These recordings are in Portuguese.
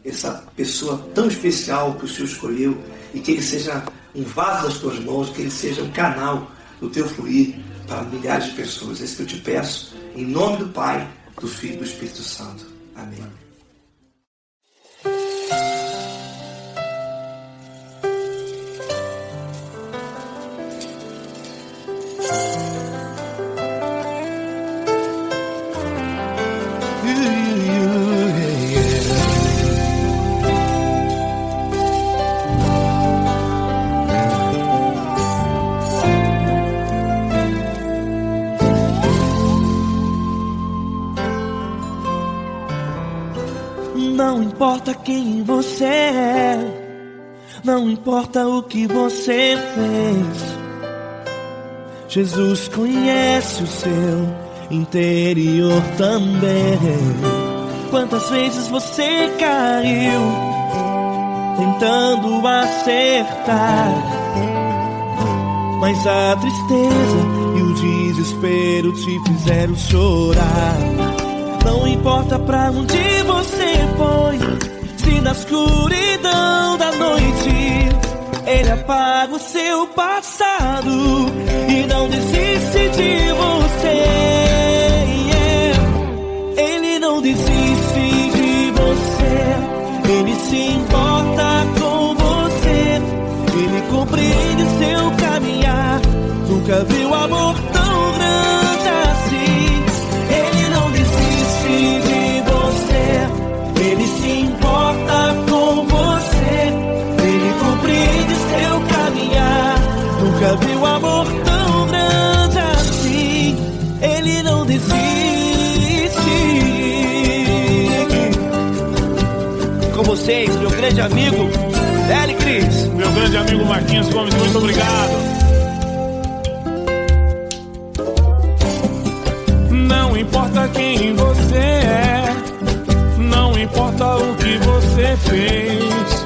essa pessoa tão especial que o Senhor escolheu, e que ele seja um vaso das tuas mãos, que ele seja um canal do teu fluir para milhares de pessoas. É isso que eu te peço, em nome do Pai, do Filho e do Espírito Santo. Amém. Não importa quem você é, não importa o que você fez, Jesus conhece o seu interior também. Quantas vezes você caiu tentando acertar, mas a tristeza e o desespero te fizeram chorar. Não importa pra onde você foi, se na escuridão da noite Ele apaga o seu passado e não desiste de você. Ele não desiste de você, Ele se importa com você, Ele compreende seu caminhar. Nunca viu amor tão grande assim. Ele não desiste de você, Ele se importa com você, Ele compreende seu caminhar. Nunca viu amor tão grande assim. Ele não desiste. Com vocês, meu grande amigo L. Cris. Meu grande amigo Marquinhos Gomes, muito obrigado. Não importa quem você é, não importa o que você fez,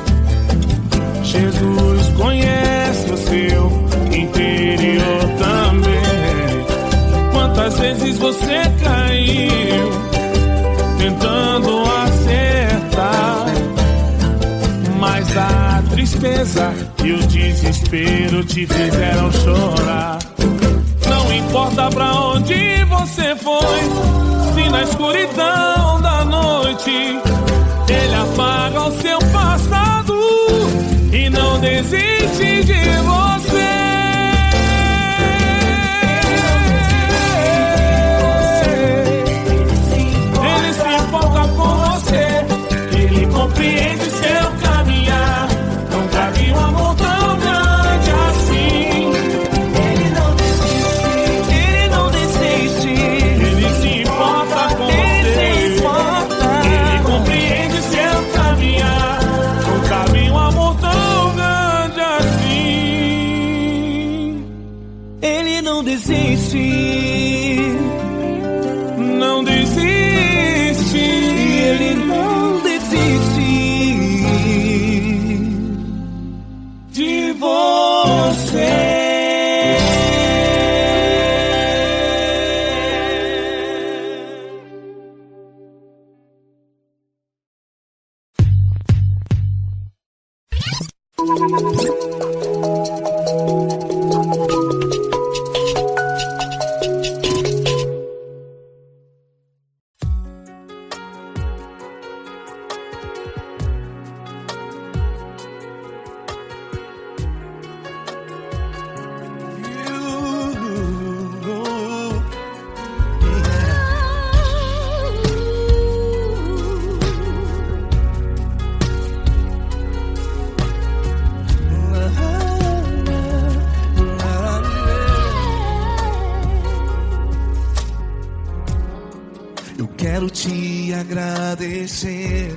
Jesus conhece o seu interior também. Quantas vezes você caiu tentando acertar, mas a tristeza e o desespero te fizeram chorar. Não importa pra onde você foi, se na escuridão da noite Ele apaga o seu passado e não desiste de você. Ele se importa com você, Ele compreende seu caminhar. Nunca vi um amor tão grande assim. Não desiste, não desiste, Ele não desiste de você. Quero te agradecer,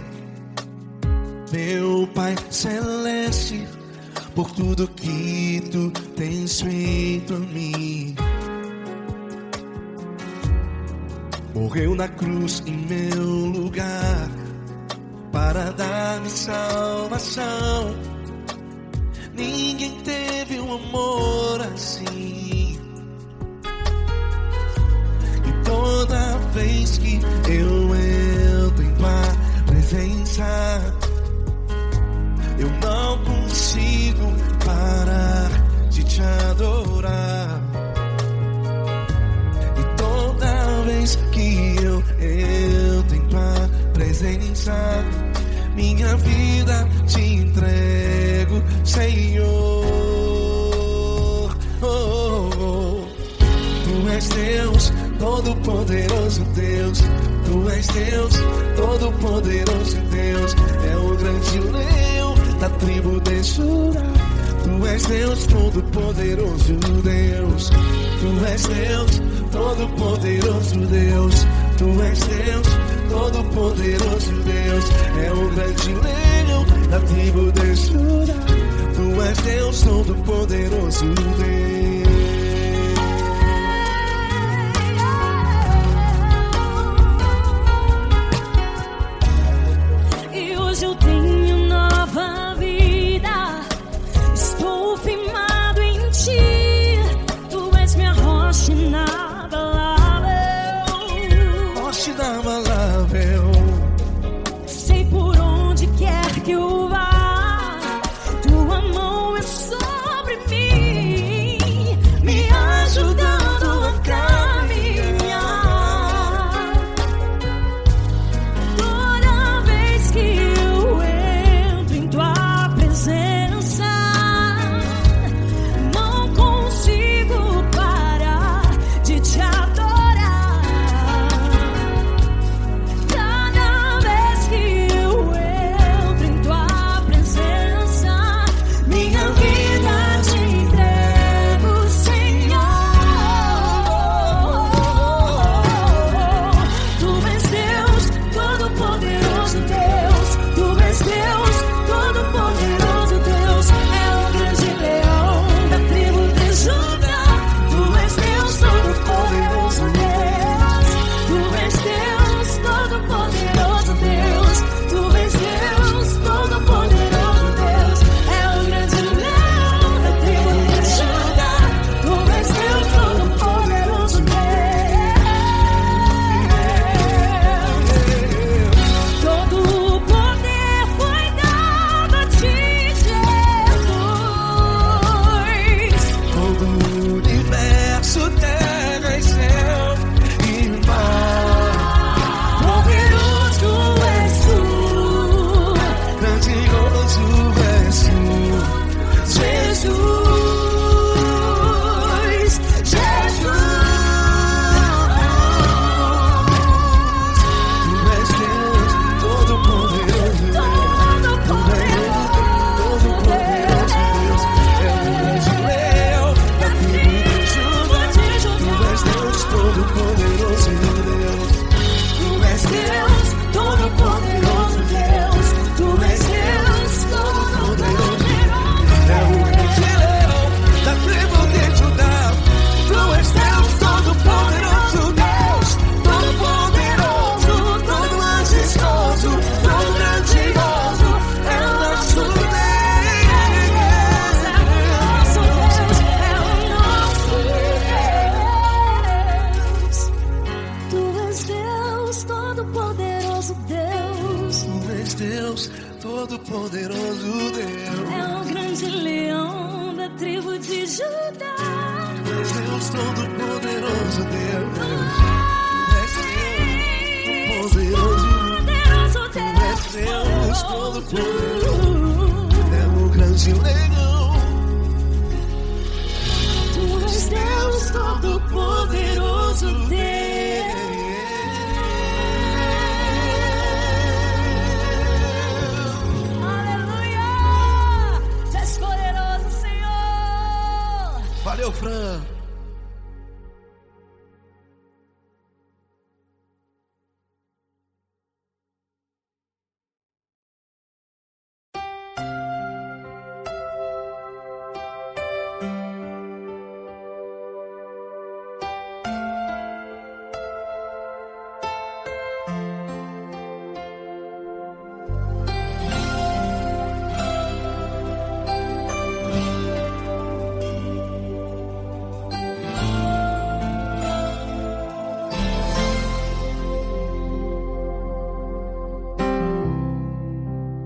meu Pai Celeste, por tudo que Tu tens feito a mim. Morreu na cruz em meu lugar para dar-me salvação. Ninguém teve um amor assim. E toda vez que eu entro em Tua presença, adorar. E toda vez que eu entro em tua presença, minha vida te entrego, Senhor. Tu és Deus, todo-poderoso Deus. Tu és Deus, todo-poderoso Deus. É o grande leão da tribo de Judá. Tu és Deus, todo-poderoso Deus. Tu és Deus, todo-poderoso Deus. Tu és Deus, todo-poderoso Deus. É o grande leão da tribo de Judá. Tu és Deus, todo-poderoso Deus. E hoje eu tenho nova vida. Estou firmado em ti. Tu és minha rocha inabalável. Rocha inabalável. Sei por onde quer que eu vá, tua mão é sobre mim, me ajudando a caminhar. Toda vez que eu entro em tua presença, não consigo parar de te adorar. Cada vez que eu entro em tua presença, minha vida te entrego, Senhor. Tu és Deus, todo-poderoso Deus. Tu és Deus, todo-poderoso Deus. É o grande leão da tribo de Judá. Tu és Deus, todo-poderoso Deus. Tu és Deus, todo-poderoso Deus. Tu és Deus, todo-poderoso Deus. É o grande leão da tribo de Judá. Tu és Deus, todo-poderoso Deus. Todo o poder foi dado a ti, Jesus. Todo o universo, terra e céu e mar. Poderoso és tu, Grandioso és tu, Jesus, Jesus. Tu és Deus, todo-poderoso Deus. Todo-poderoso Deus. É o grande leão da tribo de Judá. Tu és Deus, todo-poderoso Deus. Tu és Deus, todo-poderoso Deus. Tu és Deus, todo-poderoso. É o grande leão da tribo de Judá. Tu és Deus, todo-poderoso Deus. Todo-poderoso, todo majestoso, todo grandioso. É o nosso Tu és Deus, todo-poderoso Deus. Tu és Deus, todo-poderoso Deus. É o grande leão da tribo de Judá. Tu és Deus, todo-poderoso Deus. Tu és Deus, Poderoso Deus, todo-poderoso. Deus. É o grande leão. Tu és Deus, todo-poderoso Deus. Aleluia! Tu és poderoso, Senhor. Valeu, Fran.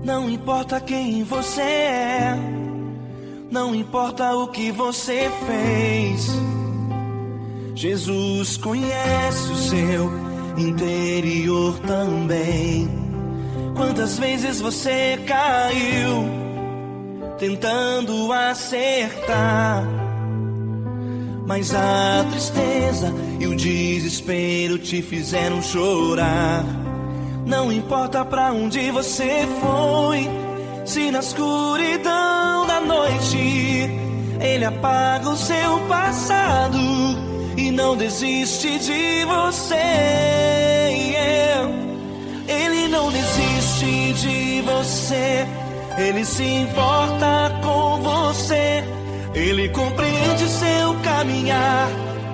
Não importa quem você é, Não importa o que você fez, Jesus conhece o seu interior também. Quantas vezes você caiu tentando acertar, mas a tristeza e o desespero te fizeram chorar. Não importa pra onde você foi, se na escuridão da noite Ele apaga o seu passado e não desiste de você. Ele não desiste de você, Ele se importa com você. Ele compreende seu caminhar,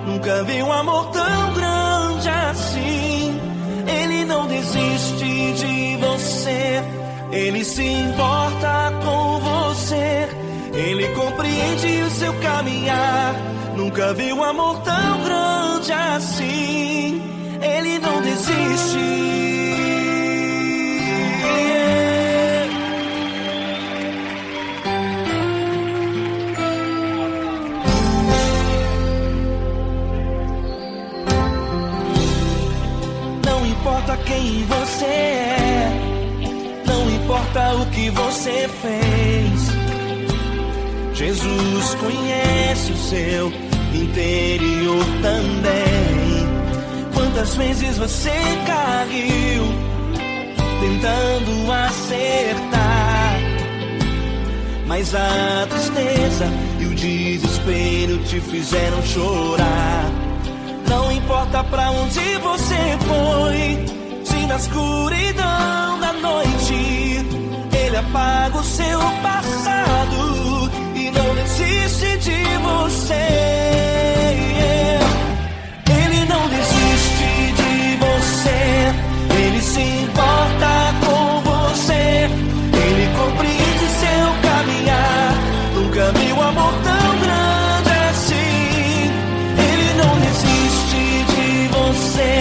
nunca vi um amor tão grande assim. Ele não desiste de você, Ele se importa com você. Ele compreende o seu caminhar, nunca vi um amor tão grande assim. Ele não desiste. Não importa quem você é, não importa o que você fez, Jesus conhece o seu interior também. Quantas vezes você caiu tentando acertar, mas a tristeza e o desespero te fizeram chorar. Não importa pra onde você foi, se na escuridão da noite Ele apaga o seu passado e não desiste de você. Ele não desiste de você, Ele se importa com você. Ele compreende seu caminhar, nunca vi um amor tão grande assim. Ele não desiste de você,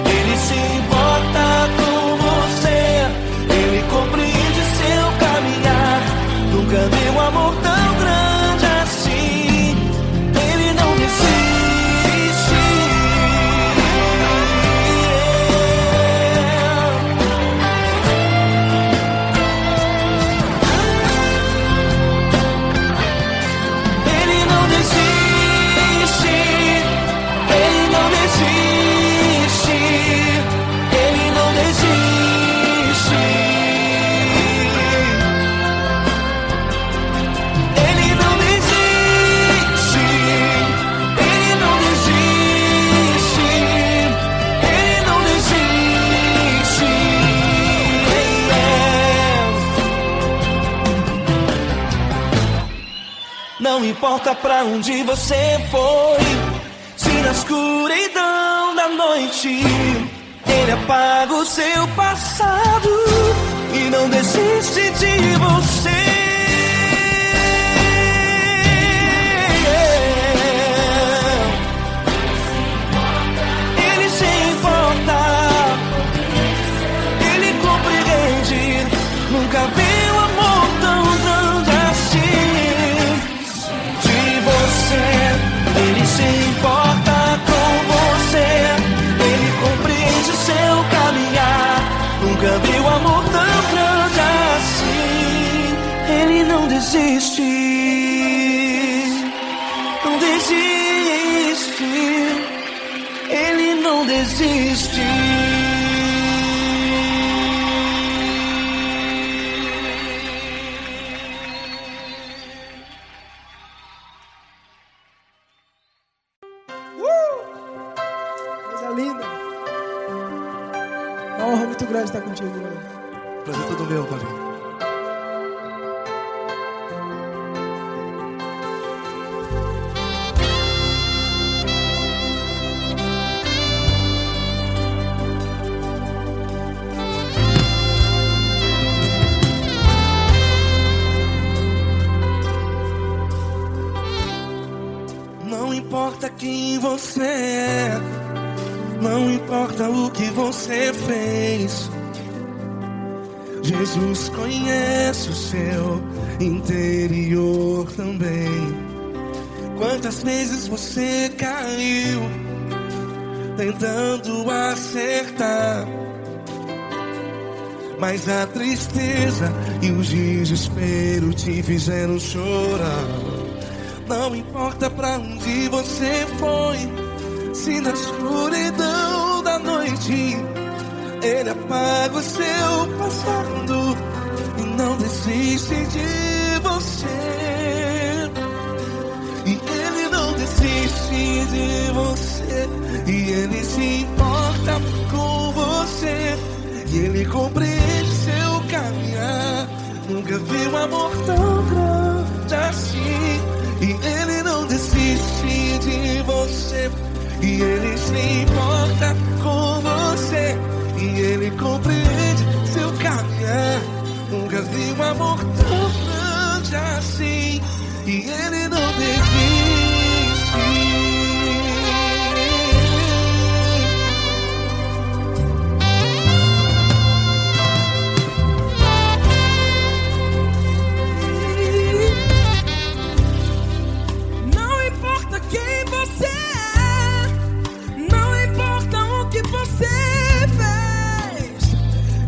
Ele se importa com você. Ele compreende seu caminhar, nunca vi um amor tão grande assim. Ele não desiste. Ele não desiste. Ele não desiste. Ele não desiste. Ele não desiste. Ele não desiste. Ele não desiste. Não importa pra onde você foi, se na escuridão da noite Ele apaga o seu passado e não desiste de você. Ele se importa, Ele compreende, nunca vi um amor tão grande assim. De você, Ele se importa com você. Ele compreende o seu caminhar, nunca vi um amor tão grande assim. Ele não desiste, não desiste. Ele não desiste. Coisa linda. Uma honra muito grande estar contigo, mano. Prazer todo meu, Paulinho. Não importa quem você é, não importa o que você fez, Jesus conhece o seu interior também. Quantas vezes você caiu tentando acertar, mas a tristeza e o desespero te fizeram chorar. Não importa pra onde você foi, se na escuridão da noite Ele apaga o seu passado e não desiste de você. E Ele não desiste de você, e Ele se importa com você, e Ele compreende seu caminhar. Nunca vi um amor tão grande assim. E Ele não desiste de você, e Ele se importa com você, e Ele compreende seu caminhar. Nunca vi um amor tão grande assim. E Ele não desiste. Não importa quem você é, não importa o que você fez,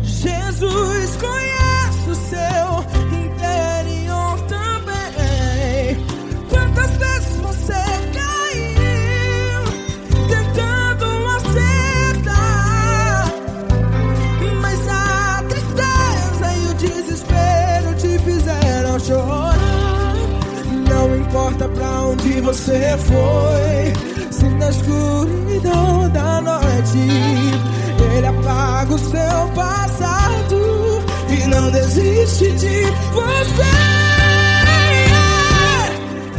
Jesus conhece o seu interior também. Quantas vezes você caiu tentando acertar, mas a tristeza e o desespero te fizeram chorar. Não importa pra onde você foi, se na escuridão da noite Ele apaga o seu passado e não desiste de você.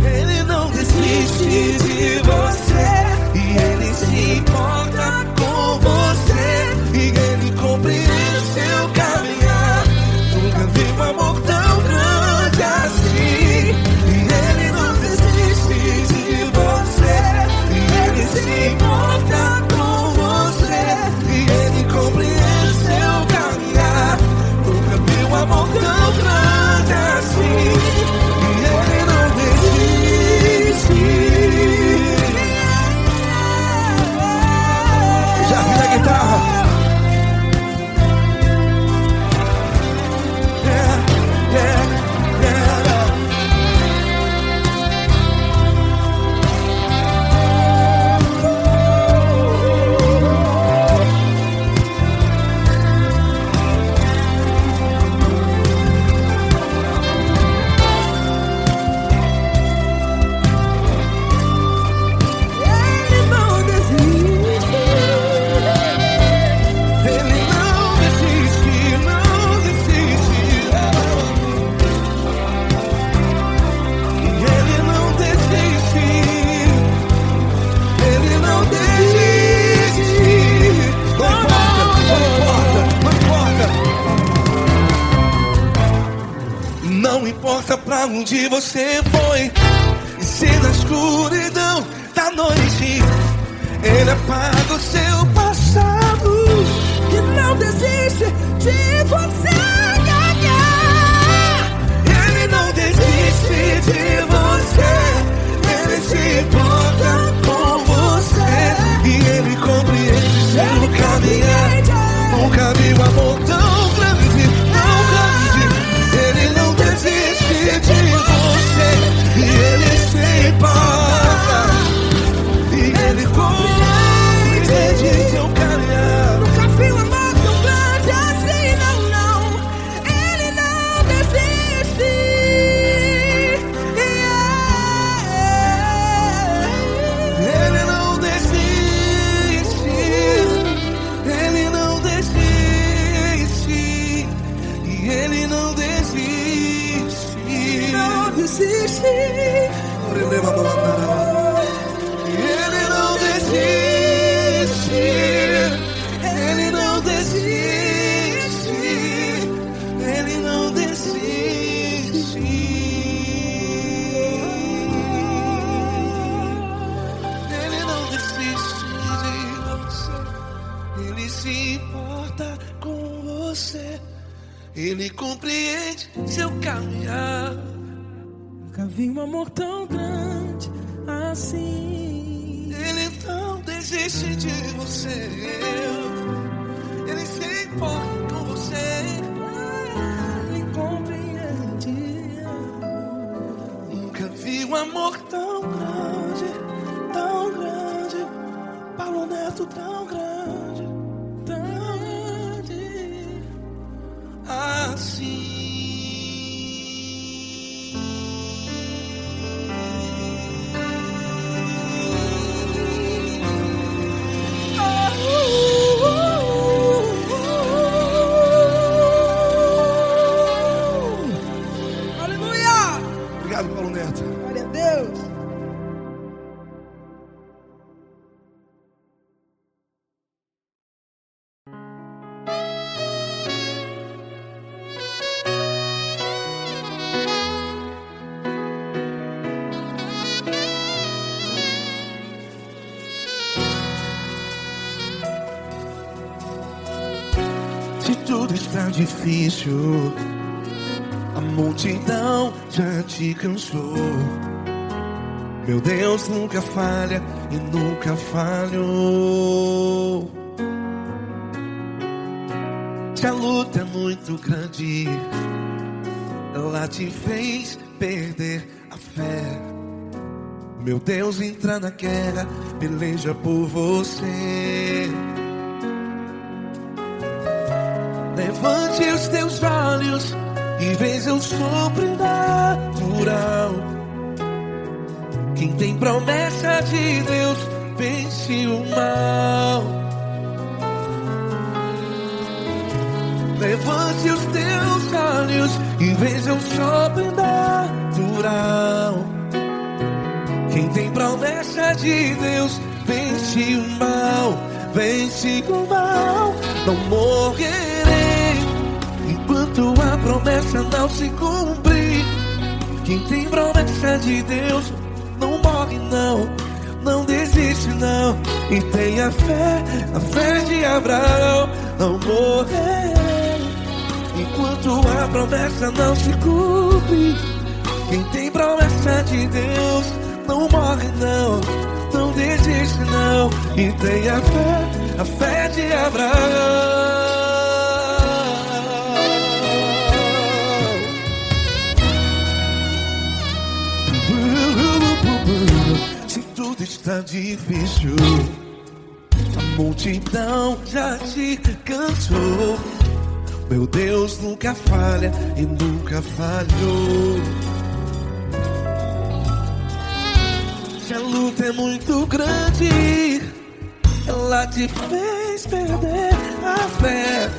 Ele não desiste de você, e Ele se importa com você, e Ele compreende seu caminhar. Nunca vi um amor tão grande assim. E Ele não desiste de você, e Ele se importa com você, e Ele compreende seu caminhar. Nunca vi um amor tão grande assim. E Ele não desiste. Já vi a guitarra. Yeah, yeah, yeah. Ele não desiste. Ele não desiste, não desiste. E Ele não desiste. Ele não desiste. Não importa, não importa, não importa. Não importa pra onde você foi, e se na escuridão da noite Ele apaga o seu passado E não desiste de você. Ele não desiste de você, Ele se importa com você, e Ele compreende seu caminhar. Nunca vi um amor tão grande, tão grande. Ele não desiste de você, e Ele se importa, e Ele compreende seu caminhar. Nunca vi um amor tão grande assim, não, não. Ele não desiste. Ele não desiste, Ele não desiste, e Ele não desiste. Não desiste. Ele não desiste, Ele não desiste, Ele não desiste. Ele não desiste de você, Ele se importa com você, Ele compreende seu caminhar. Nunca vi um amor tão grande assim. Ele não desiste de você. Ele se importa com você. Ele compreende. Nunca vi um amor tão grande, tão grande. Paulo Neto tão grande, tão grande assim. Aleluia! Obrigado, Paulo Neto. Glória a Deus. Se tudo está difícil, a multidão já te cansou. Meu Deus nunca falha e nunca falhou. Se a luta é muito grande, ela te fez perder a fé. Meu Deus entra na guerra, peleja por você. Levante os teus olhos e veja o sobrenatural. Quem tem promessa de Deus vence o mal. Levante os teus olhos e veja o sobrenatural. Quem tem promessa de Deus vence o mal. Vence o mal. Não morrerei enquanto a promessa não se cumprir. Quem tem promessa de Deus não morre não, não desiste não. E tenha a fé de Abraão. Não morrerei enquanto a promessa não se cumpre. Quem tem promessa de Deus não morre não, não desiste não. E tenha a fé de Abraão. Se tudo está difícil, a multidão já te cansou. Meu Deus nunca falha e nunca falhou. Se a luta é muito grande, ela te fez perder a fé.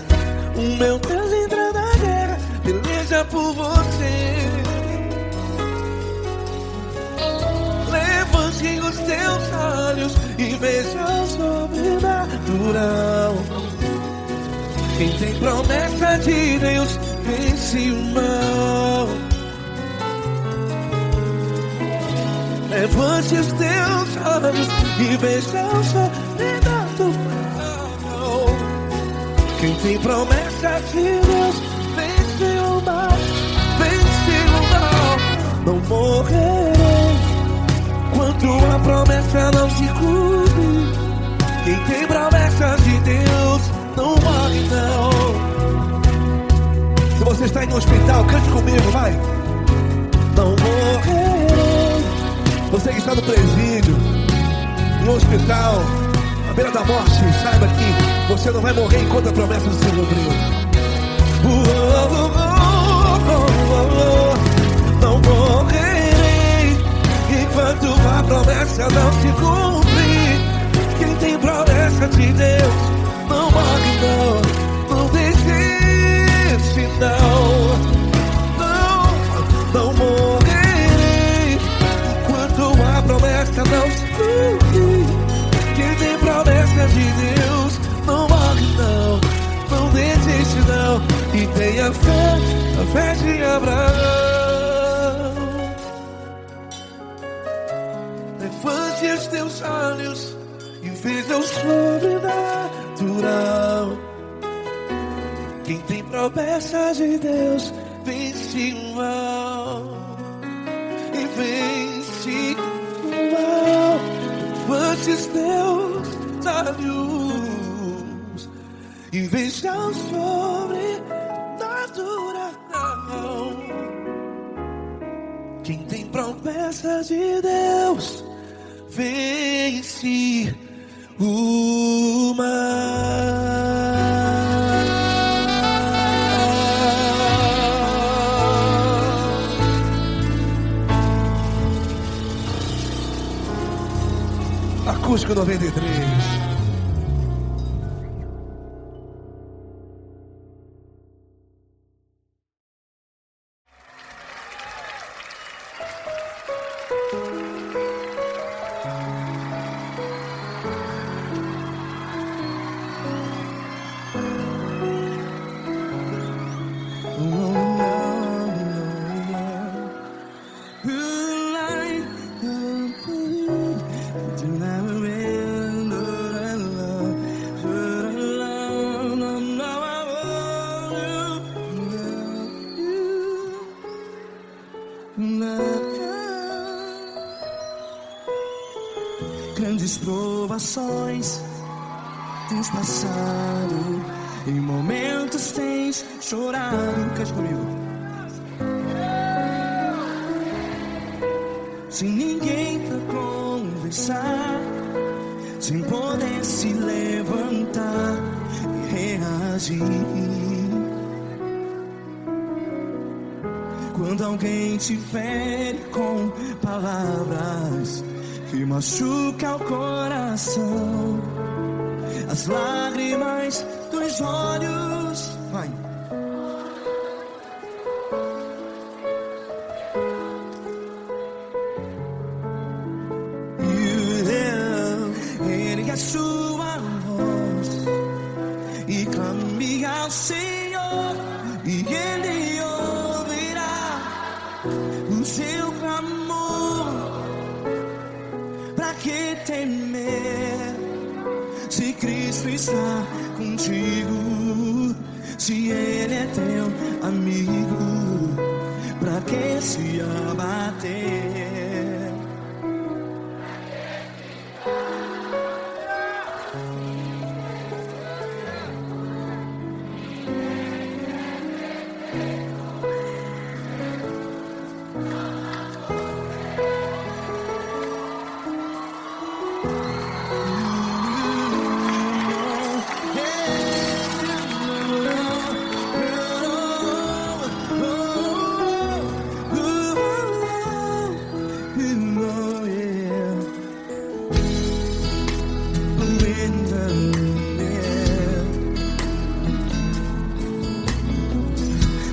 O meu Deus entra na guerra, peleja por você. Levante os teus olhos e veja o sobrenatural. Quem tem promessa de Deus vence o mal. Levante os teus olhos e veja o sobrenatural. Quem tem promessa de Deus vence o mal. Vence o mal. Não morrerei enquanto a promessa não se cumpre. Quem tem promessa de Deus não morre não. Se você está em um hospital, cante comigo, vai. Não morrerei. Você que está no presídio, no hospital, à beira da morte, saiba que você não vai morrer enquanto a promessa não se cumpriu. Não morrerei enquanto a promessa não se cumprir. Quem tem promessa de Deus não morre não, não desiste não. Não morrerei enquanto a promessa não se cumprir. Quem tem promessa de Deus não morre não, não desiste não. E tenha a fé de Abraão. Levante os teus olhos e veja o sobrenatural. Quem tem promessa promessas de Deus vence o mal. E vence o mal. Antes Deus sábios e vejam sobrenatural. Quem tem promessas de Deus vence o mal. Acústico 93. Grandes provações tens passado, em momentos tens chorado. Cante comigo. Sem ninguém pra conversar, sem poder se levantar e reagir. Quando alguém te fere com palavras que machuca o coração, as lágrimas dos olhos, vai. Ergue a sua voz e clame ao Senhor, e Ele ouvirá o seu clamor. Pra que temer, se Cristo está contigo? Se Ele é teu amigo, pra que se abater?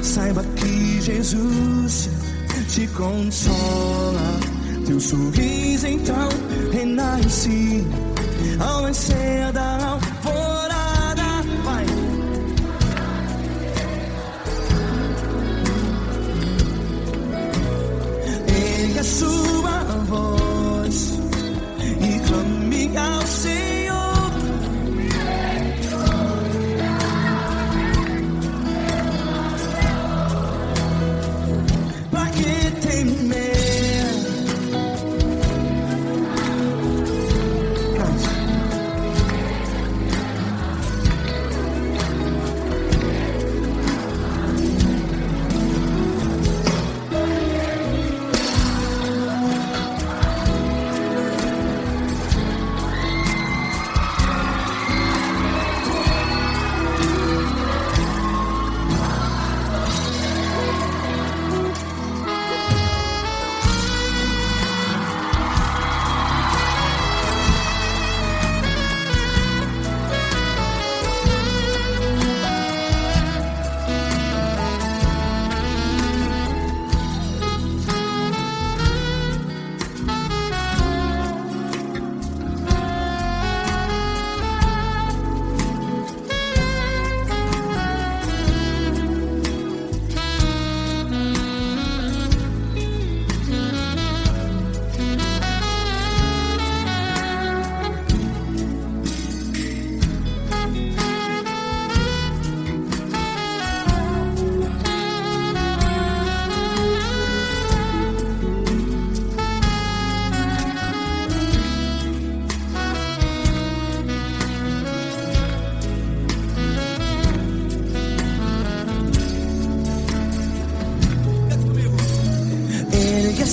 Saiba que Jesus te consola, teu sorriso então renasce ao nascer da alvorada. Vai. Ergue a sua voz e clame ao Senhor.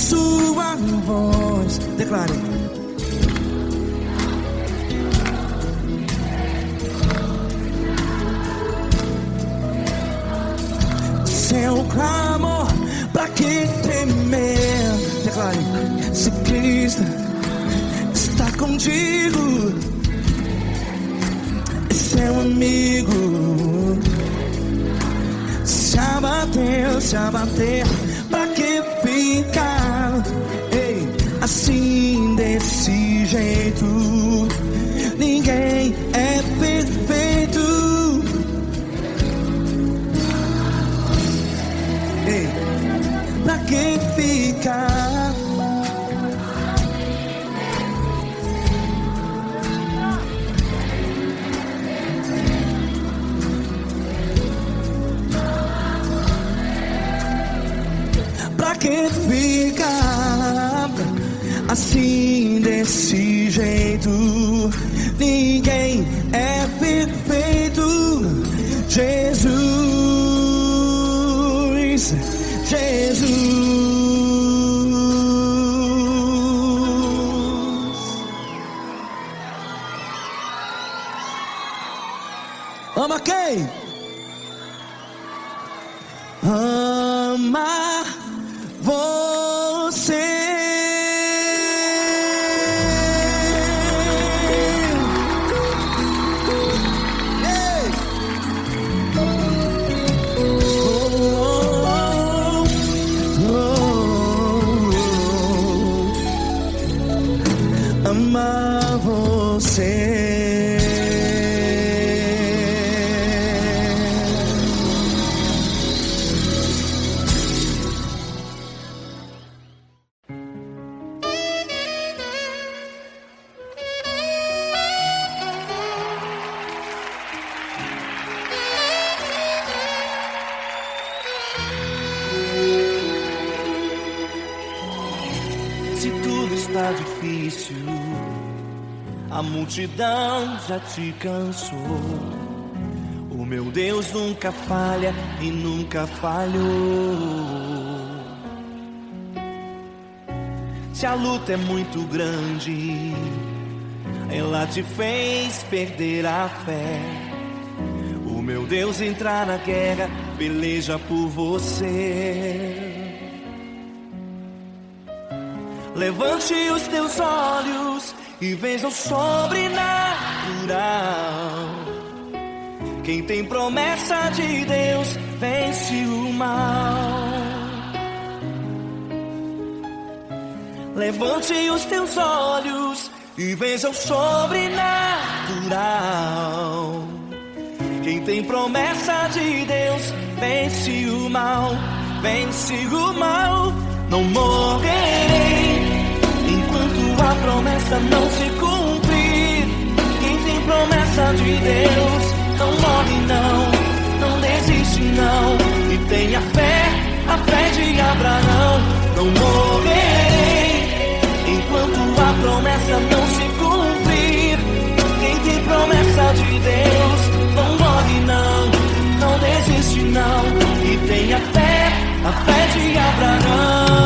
sua voz. Declare. Seu clamor, pra que temer? Declare. Se Cristo está contigo, é seu amigo. Se abater, pra que ficar? Ei, assim desse jeito, ninguém é perfeito. Ei, pra que ficar? Pra que ficar assim desse jeito? Ninguém é perfeito. Jesus, Jesus. Ama quem? Ama você. Ei. Amar você. Se tudo está difícil, a multidão já te cansou. O meu Deus nunca falha e nunca falhou. Se a luta é muito grande, ela te fez perder a fé. O meu Deus entrar na guerra, peleja por você. Levante os teus olhos e veja o sobrenatural. Quem tem promessa de Deus vence o mal. Levante os teus olhos e veja o sobrenatural. Quem tem promessa de Deus vence o mal. Vence o mal. Não morrerei enquanto a promessa não se cumprir. Quem tem promessa de Deus não morre não desiste não. E tenha fé, a fé de Abraão. Não morrerei enquanto a promessa não se cumprir. Quem tem promessa de Deus não morre não desiste não. E tenha fé, a fé de Abraão.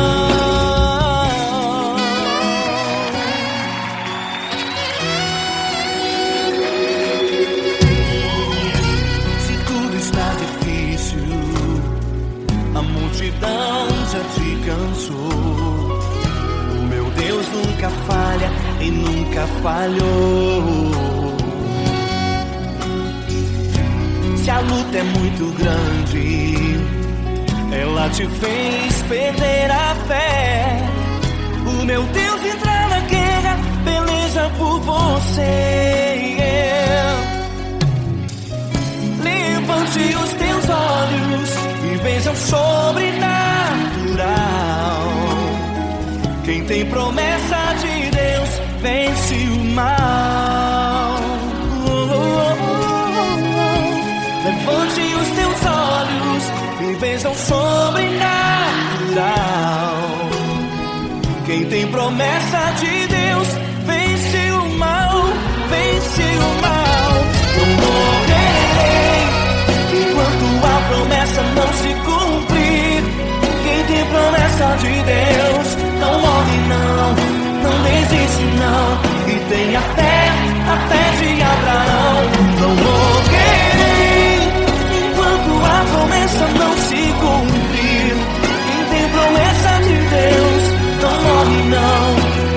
Se tudo está difícil, a multidão já te cansou. O meu Deus nunca falha e nunca falhou. Se a luta é muito grande, ela te fez perder a fé. O meu Deus entra na guerra, peleja por você. Levante os teus olhos e veja o sobrenatural. Quem tem promessa de Deus vence o mal. Levante os teus olhos e veja o sobrenatural. Quem tem promessa de Deus vence o mal, vence o mal. Não morrerei enquanto a promessa não se cumprir. Quem tem promessa de Deus tenha fé, a fé de Abraão. Não morrerei enquanto a promessa não se cumprir. Quem tem promessa de Deus não morre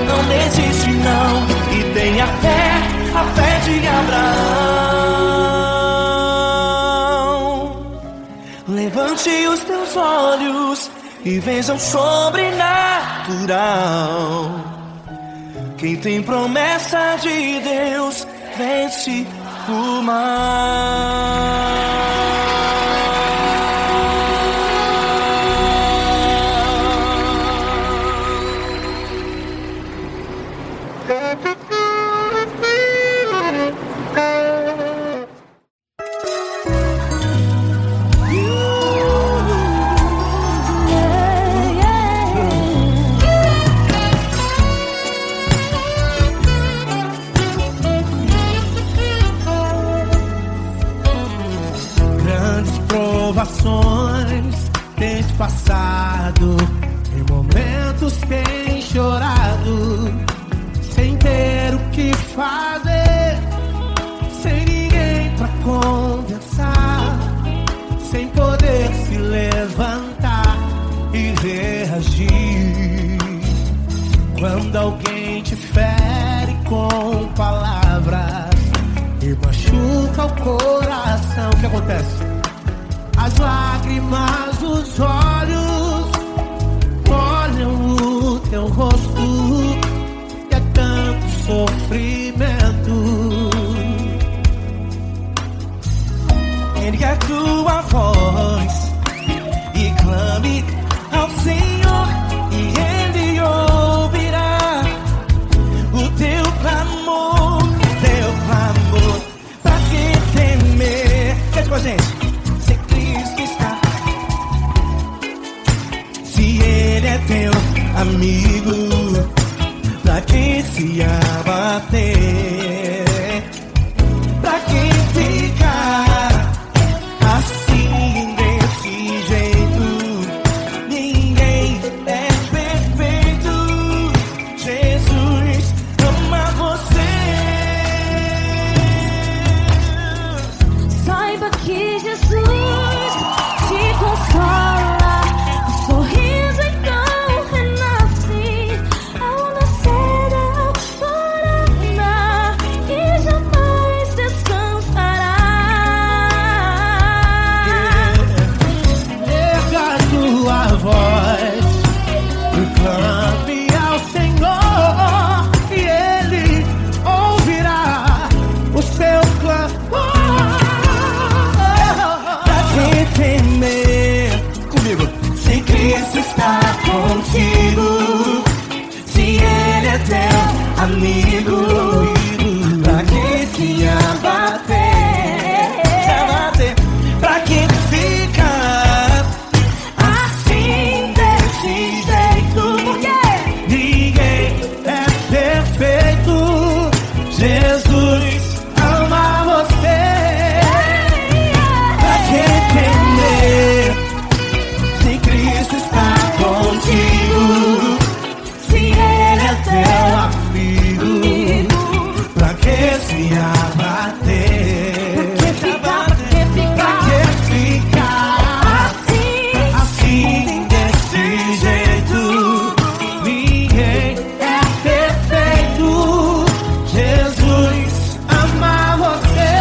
não desiste não. E tenha fé, a fé de Abraão. Levante os teus olhos e veja o sobrenatural. Quem tem promessa de Deus vence o mal. Tens passado, em momentos tens chorado, sem ter o que fazer, sem ninguém pra conversar, sem poder se levantar e reagir. Quando alguém te fere com palavras e machuca o coração, o que acontece? As lágrimas dos olhos molham o teu rosto, e é tanto sofrimento. Ergue a tua voz e clame ao Senhor, e Ele ouvirá o teu clamor, pra que temer? Cante com a gente. Teu amigo, pra quem se abater, pra quem ficar assim desse jeito. Ninguém é perfeito. Jesus ama você. Saiba que Jesus te consola, o sorriso então clame ao Senhor e Ele ouvirá o seu clamor. Pra que temer? Comigo. Se Cristo está contigo, se Ele é teu amigo, pra que se abater? Pra que ficar assim desse jeito? Jesus ama você. Pra que temer? Se Cristo está contigo, se Ele é teu amigo, pra que se abater? Pra que ficar assim desse jeito? Ninguém é perfeito. Jesus ama você.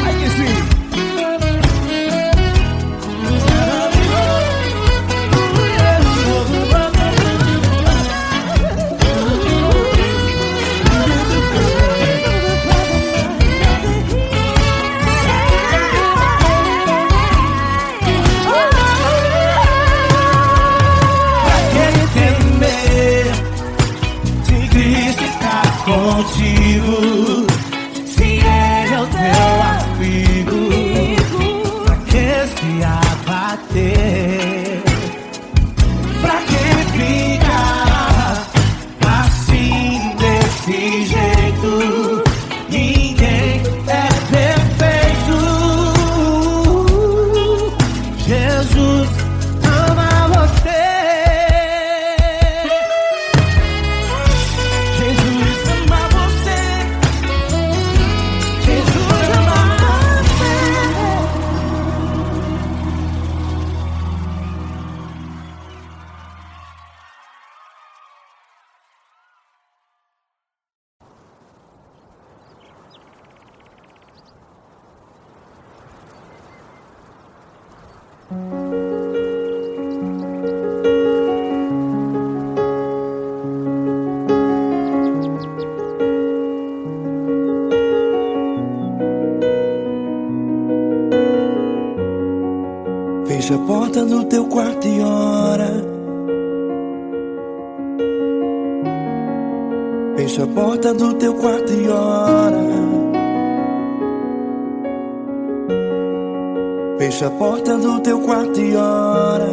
Aí que sim. Contigo, se Ele é o teu amigo, pra que se abater? Pra que ficar assim desse jeito? Ninguém é perfeito. Fecha a porta do teu quarto e ora. Fecha a porta do teu quarto e ora. Fecha a porta do teu quarto e ora.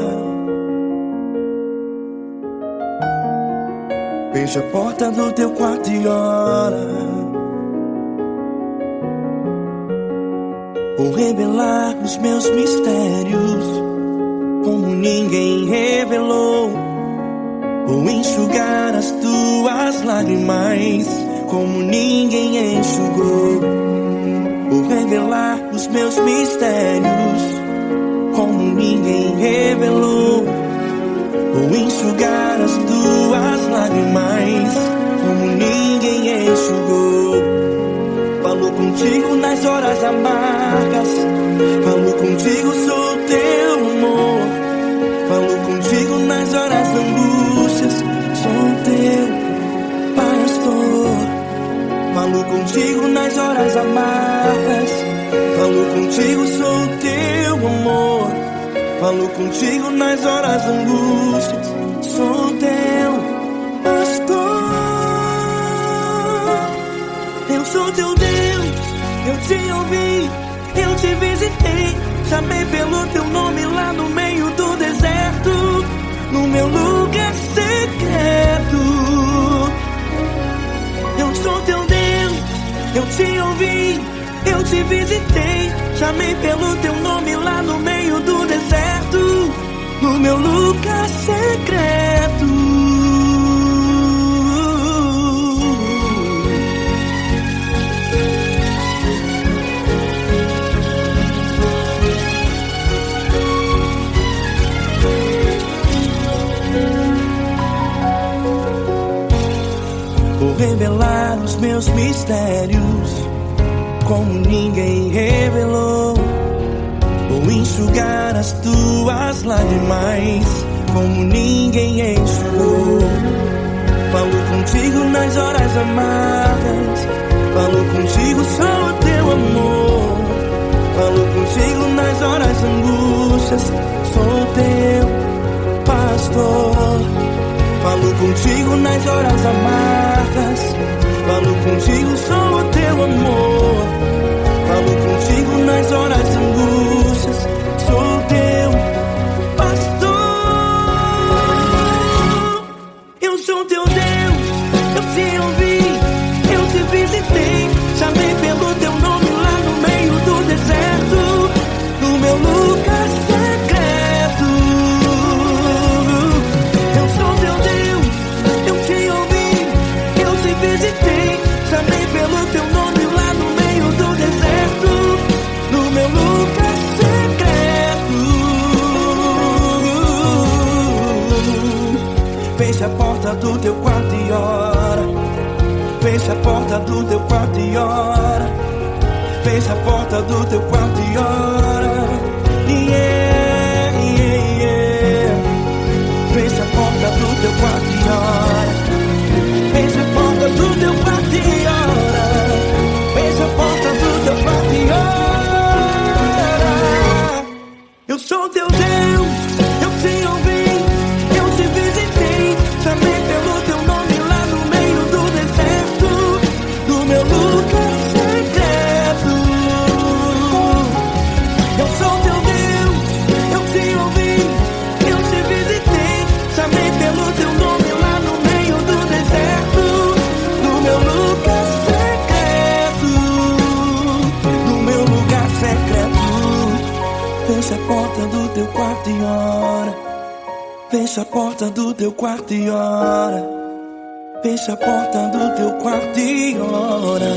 Fecha a porta do teu quarto e ora. Vou revelar os meus mistérios como ninguém revelou. Vou enxugar as tuas lágrimas como ninguém enxugou. Vou revelar os meus mistérios como ninguém revelou. Vou enxugar as tuas lágrimas como ninguém enxugou. Falo contigo nas horas amargas, falo contigo, sou teu amor. Falo contigo nas horas da angústias, sou teu pastor. Falo contigo nas horas amargas, falo contigo, sou teu amor. Falo contigo nas horas da angústias, sou teu pastor. Eu sou teu Deus, eu te ouvi, eu te visitei. Chamei pelo teu nome lá no meio do deserto, no meu lugar secreto. Eu sou teu Deus, eu te ouvi, eu te visitei. Chamei pelo teu nome lá no meio do deserto, no meu lugar secreto. Vou revelar os meus mistérios como ninguém revelou. Vou enxugar as tuas lágrimas como ninguém enxugou. Falo contigo nas horas amargas, falo contigo, sou teu amor. Falo contigo nas horas angústias, sou teu pastor. Falo contigo nas horas amargas, falo contigo, sou o teu amor. Falo contigo nas horas angústias, sou teu pastor. Eu sou teu Deus, eu te ouvi, eu te visitei. Chamei pelo teu nome lá no meio do deserto, no meu lugar secreto. Eu sou teu Deus, eu te ouvi, eu te visitei. Chamei pelo teu nome lá no meio do deserto, no meu lugar secreto. Fecha a porta do teu quarto e ora. Fecha a porta do teu quarto e ora. Fecha a porta do teu quarto e ora. Yeah, yeah, yeah. Fecha a porta do teu quarto e ora. Fecha a porta do teu quarto e ora. Fecha a porta do teu quarto e ora. Eu sou teu Deus, eu te ouvi, eu te visitei. Chamei pelo teu nome lá no meio do deserto, no meu lugar secreto. Eu sou teu Deus, eu te ouvi, eu te visitei. Chamei pelo teu nome lá no meio do deserto, no meu lugar secreto, no meu lugar secreto. Fecha a porta do teu quarto e ora. Fecha a porta do teu quarto e ora. Fecha a porta do teu quarto e ora.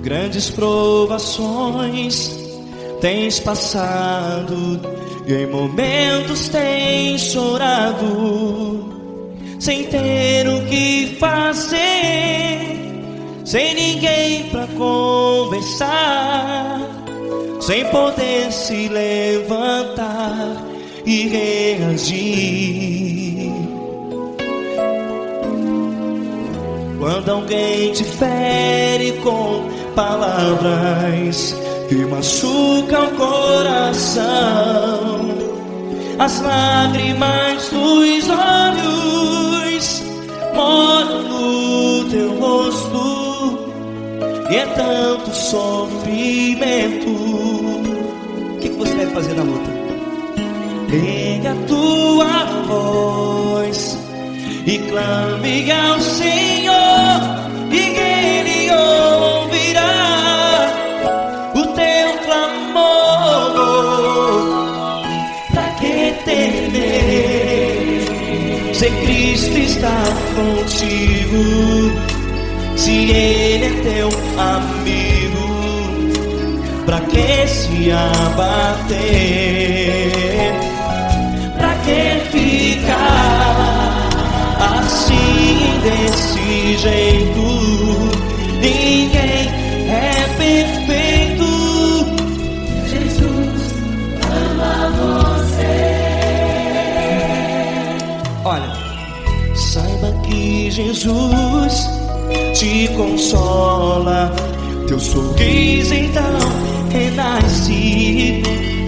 Grandes provações tens passado e em momentos tens chorado, sem ter o que fazer, sem ninguém pra conversar, sem poder se levantar e reagir. Quando alguém te fere com palavras que machucam o coração, as lágrimas dos olhos moram no teu rosto, e é tanto sofrimento. O que você deve fazer na luta? Erga a tua voz e clame ao Senhor, e Ele ouvirá o teu clamor. Pra que temer, se Cristo está contigo, se Ele é teu amigo? Pra que se abater? Pra que ficar assim, desse jeito? Ninguém é perfeito. Jesus ama você. Olha, saiba que Jesus te consola, teu sorriso então renasce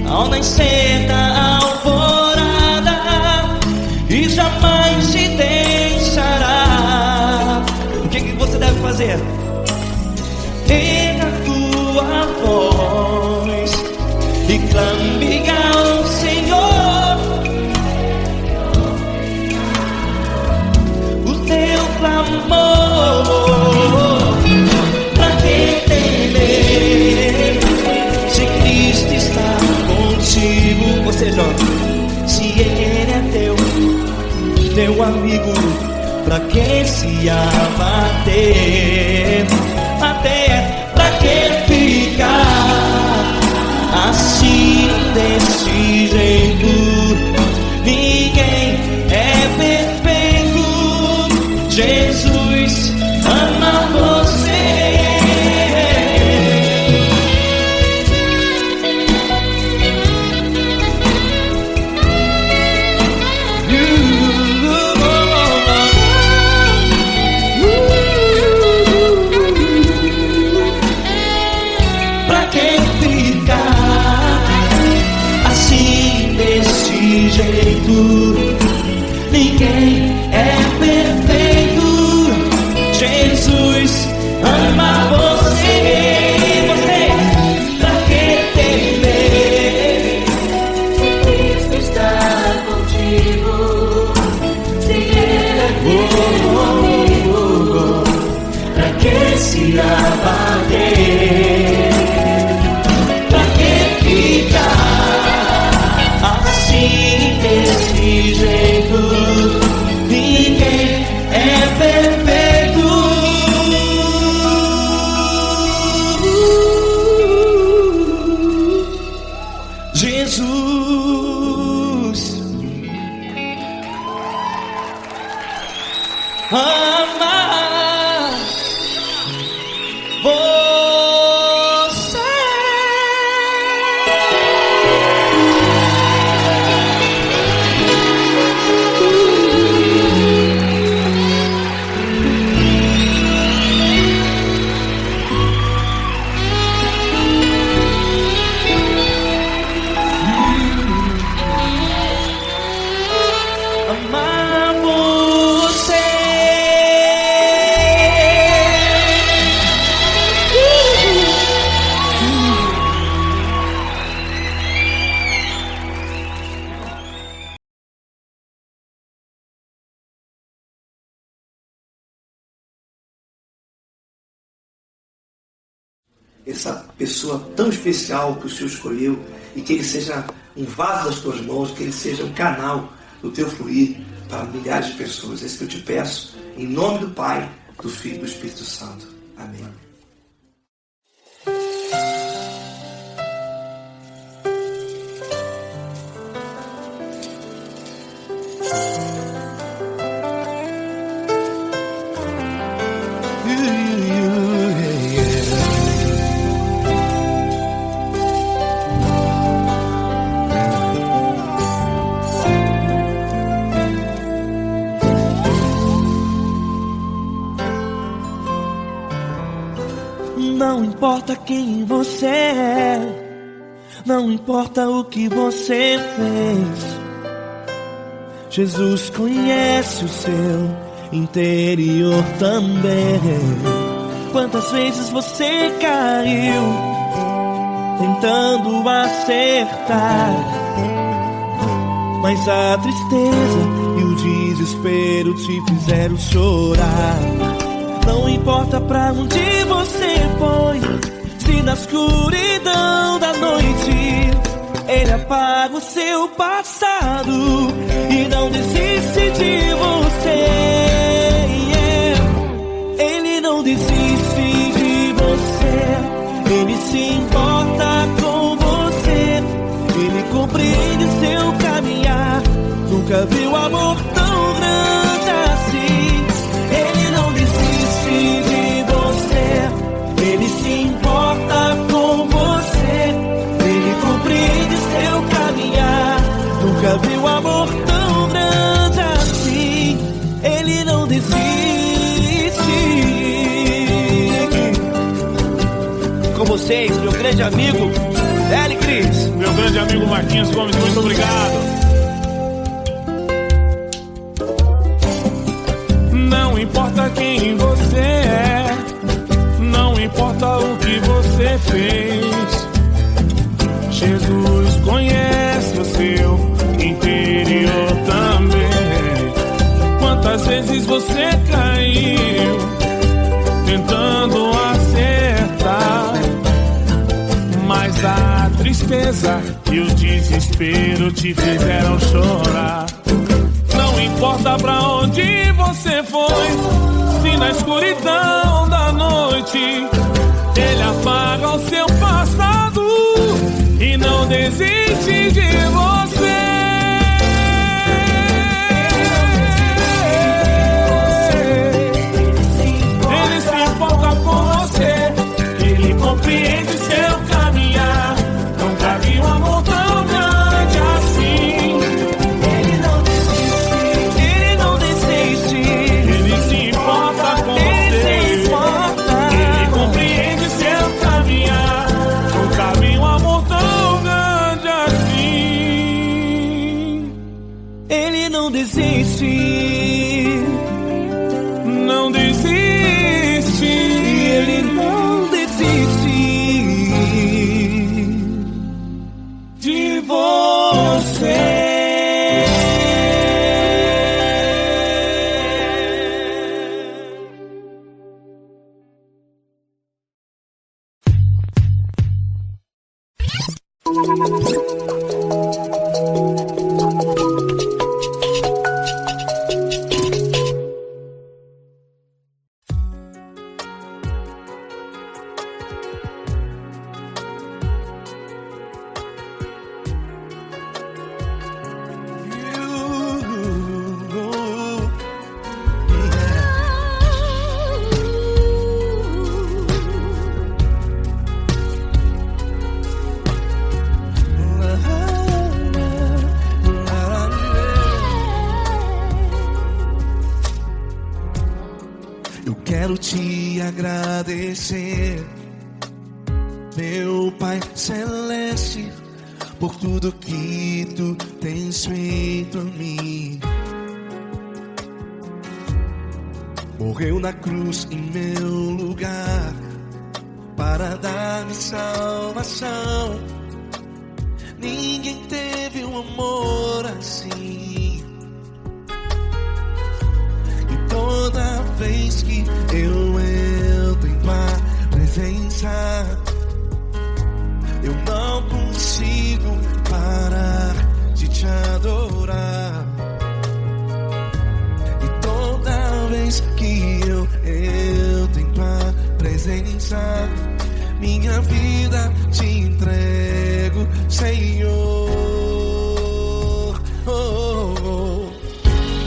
ao nascer da alvorada, e jamais te deixará. O que você deve fazer? Erga a tua voz e clame ao Senhor, o teu clamor. Pra que temer, se Cristo está contigo? Ou seja, se Ele é teu amigo, pra que se abater? Até pra que ficar assim, desse jeito? Ninguém é perfeito. Jesus ama você. Ninguém é perfeito. Jesus ama você. Você, pra que temer, Se Cristo está contigo, se Ele é teu amigo, pra que se abater? Pra que ficar assim, desse jeito? Ninguém é perfeito. Jesus ama você. Amar essa pessoa tão especial que o Senhor escolheu e que ele seja um vaso das tuas mãos, que ele seja um canal do teu fluir para milhares de pessoas. É isso que eu te peço, em nome do Pai, do Filho e do Espírito Santo. Amém. Não importa quem você é, não importa o que você fez, Jesus conhece o seu interior também. Quantas vezes você caiu tentando acertar, mas a tristeza e o desespero te fizeram chorar. Não importa pra onde você foi, se na escuridão da noite Ele apaga o seu passado e não desiste de você. Ele não desiste de você, Ele se importa com você, Ele compreende seu caminhar. Nunca viu amor tão grande assim. Ele não desiste de você, Ele se importa com você, Ele compreende seu caminhar. Nunca viu amor tão grande assim. Ele não desiste. Com vocês, meu grande amigo L. Cris. Meu grande amigo Marquinhos Gomes, muito obrigado. Não importa quem você é, não importa o que você fez, Jesus conhece o seu interior também. Quantas vezes você caiu tentando acertar, mas a tristeza e o desespero te fizeram chorar. Não importa pra onde você foi, se na escuridão da noite Ele apaga o seu passado e não desiste de você. Ele se importa com você, Ele compreende seu caminhar. Nunca vi um amor tão grande assim. Não desiste, não desiste, Ele não desiste de você. Quero te agradecer, meu Pai Celeste, por tudo que Tu tens feito a mim. Morreu na cruz em meu lugar para dar-me salvação. Ninguém teve um amor assim. E toda vez que eu entro em Tua presença, vez que eu entro em tua presença, minha vida te entrego, Senhor.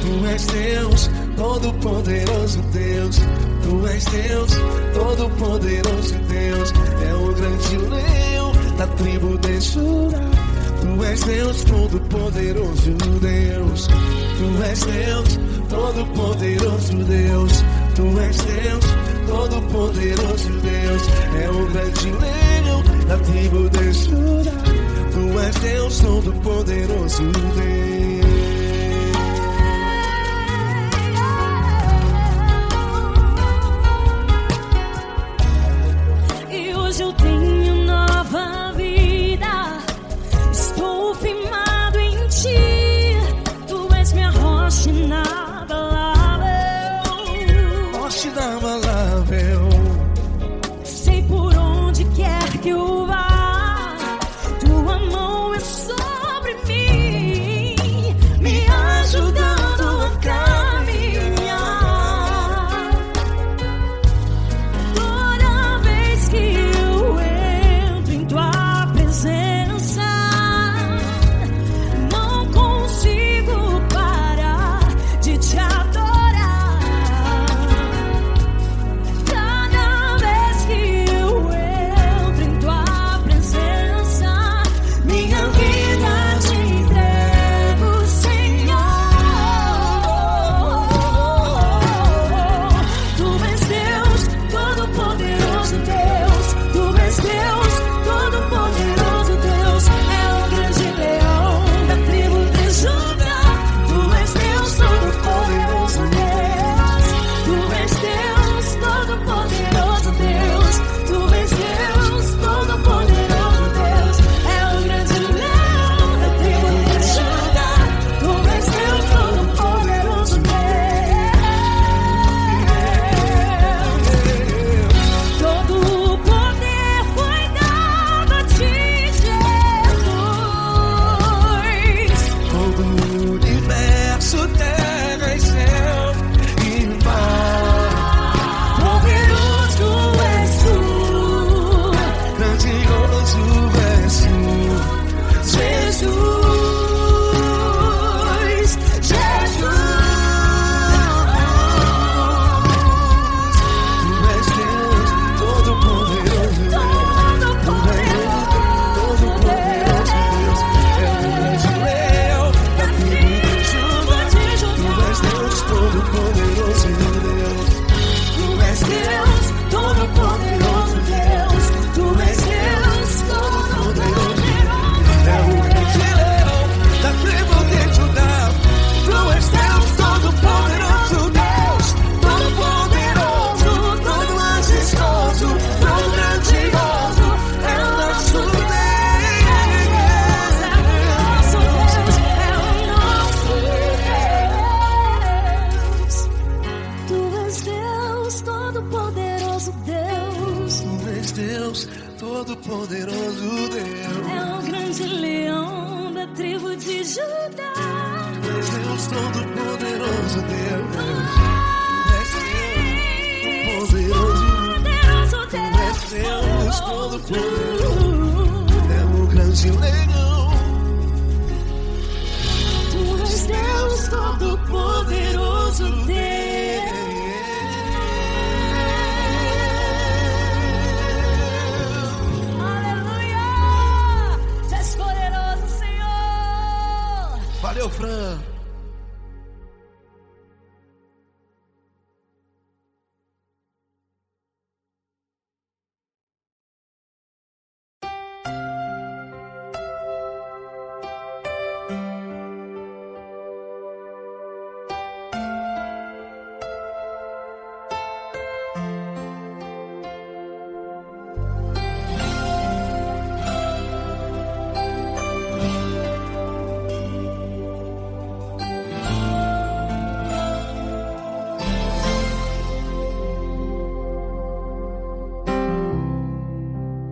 Tu és Deus, todo-poderoso Deus. Tu és Deus, todo-poderoso Deus. É o grande leão da tribo de Judá. Tu és Deus, todo-poderoso Deus. Tu és Deus, todo-poderoso Deus. Tu és Deus, todo-poderoso Deus. É o grande leão da tribo de Judá. Tu és Deus, todo-poderoso Deus. E hoje eu tenho nova vida. Estou firmado em ti. Tu és minha rocha inabalável. Rocha inabalável. Sei por onde quer que eu vá, tua mão é sobre mim, me ajudando a caminhar. Toda vez que eu entro em tua presença, não consigo parar de te adorar. Cada vez que eu entro em tua presença, minha vida te entrego, Senhor. Tu és Deus, todo-poderoso Deus. Tu és Deus, todo-poderoso Deus. É o grande leão da tribo de Judá. Tu és Deus, todo-poderoso Deus. Tu és Deus, todo-poderoso Deus. Tu és Deus, todo-poderoso Deus. É o grande leão da tribo de Judá. Tu és Deus, todo-poderoso Deus. Todo o poder foi dado a ti, Jesus. Todo o universo, terra e céu e mar. Poderoso és tu, Grandioso és tu, Jesus. Jesus. Tu és Deus, todo-poderoso Deus. Tu és Deus, todo-poderoso Deus. É o grande leão da tribo de Judá. Tu és Deus, todo-poderoso Deus. Tu és Deus, todo-poderoso Deus. Tu és Deus, todo-poderoso. É o grande leão da tribo de Judá. Tu és Deus, todo-poderoso Deus. Todo-poderoso, todo majestoso, todo grandioso. É o nosso Deus. Tu és Deus, todo-poderoso Deus. Tu és Deus, todo-poderoso Deus. É o grande leão da tribo de Judá. Tu és Deus, todo-poderoso Deus. Tu és Deus, Poderoso tu és Deus, Deus. todo-poderoso. É o grande leão. Tu és Deus, todo-poderoso Deus. Aleluia! Tu és poderoso, Senhor. Valeu, Fran.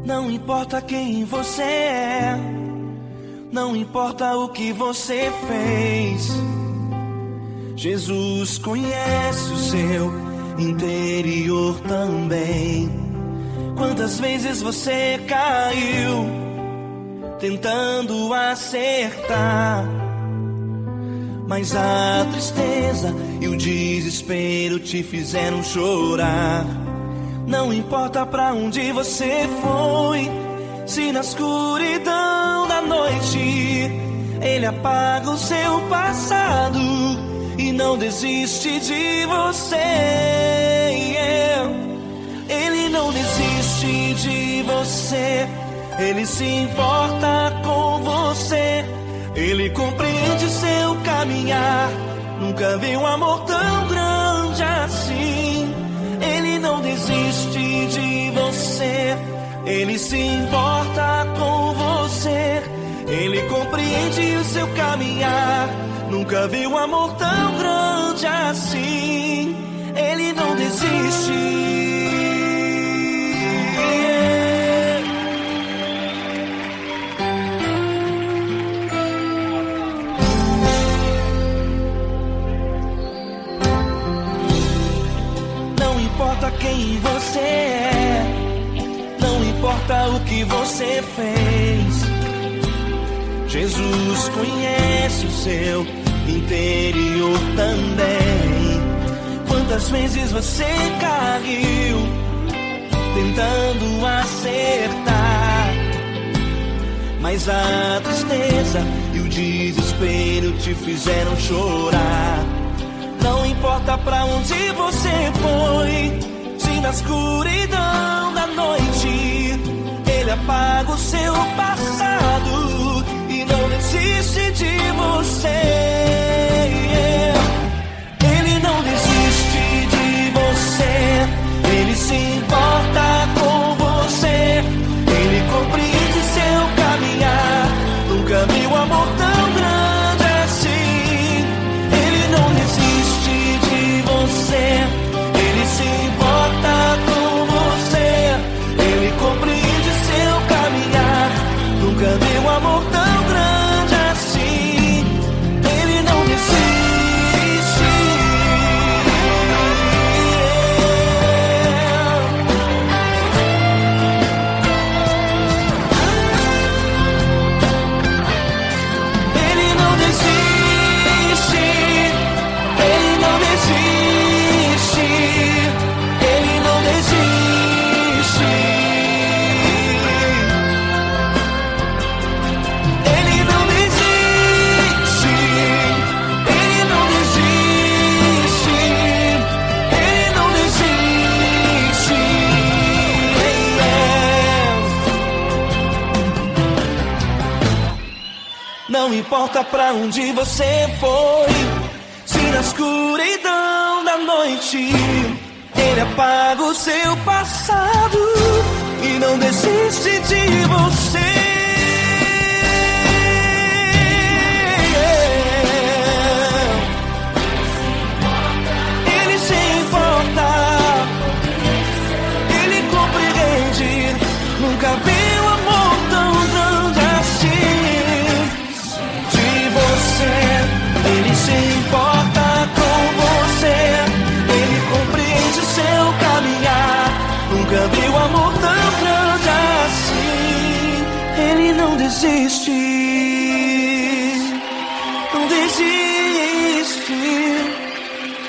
Não importa quem você é, não importa o que você fez, Jesus conhece o seu interior também. Quantas vezes você caiu tentando acertar, mas a tristeza e o desespero te fizeram chorar. Não importa pra onde você foi, se na escuridão da noite Ele apaga o seu passado e não desiste de você. Ele não desiste de você. Ele se importa com você. Ele compreende seu caminhar. Nunca vi um amor tão grande assim. Ele não desiste de você. Ele se importa com você. Ele compreende o seu caminhar. Nunca vi um amor tão grande assim. Ele não desiste. Não importa quem você é, não importa o que você fez, Jesus conhece o seu interior também. Quantas vezes você caiu tentando acertar, mas a tristeza e o desespero te fizeram chorar. Não importa pra onde você foi, se na escuridão da noite Ele apaga o seu passado e não desiste de você. Ele não desiste de você. Ele se importa com você. Ele compreende seu caminhar. Nunca vi um amor tão grande assim. Ele não desiste de você. Ele se importa com você. Ele compreende seu caminhar. Nunca vi um amor tão grande assim. Ele não desiste. Ele não desiste. Ele não desiste. Ele não desiste. Ele não desiste. Ele não desiste. Ele não desiste. Não importa pra onde você foi, se na escuridão da noite Ele apaga o seu passado e não desiste de você. Ele se importa. Ele compreende. Nunca vi um amor tão grande assim. De você. Ele se importa com você. Ele compreende seu caminhar. Nunca vi um amor tão grande assim. Ele não desiste. Não desiste.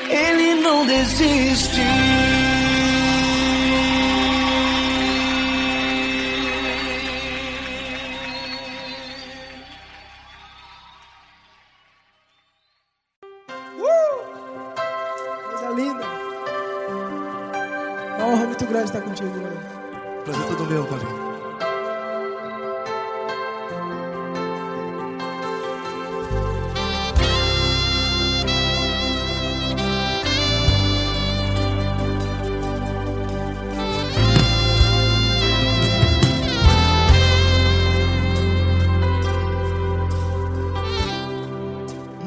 Ele não desiste. Coisa linda. É uma honra muito grande estar contigo, mano. Prazer todo meu, Paulinho.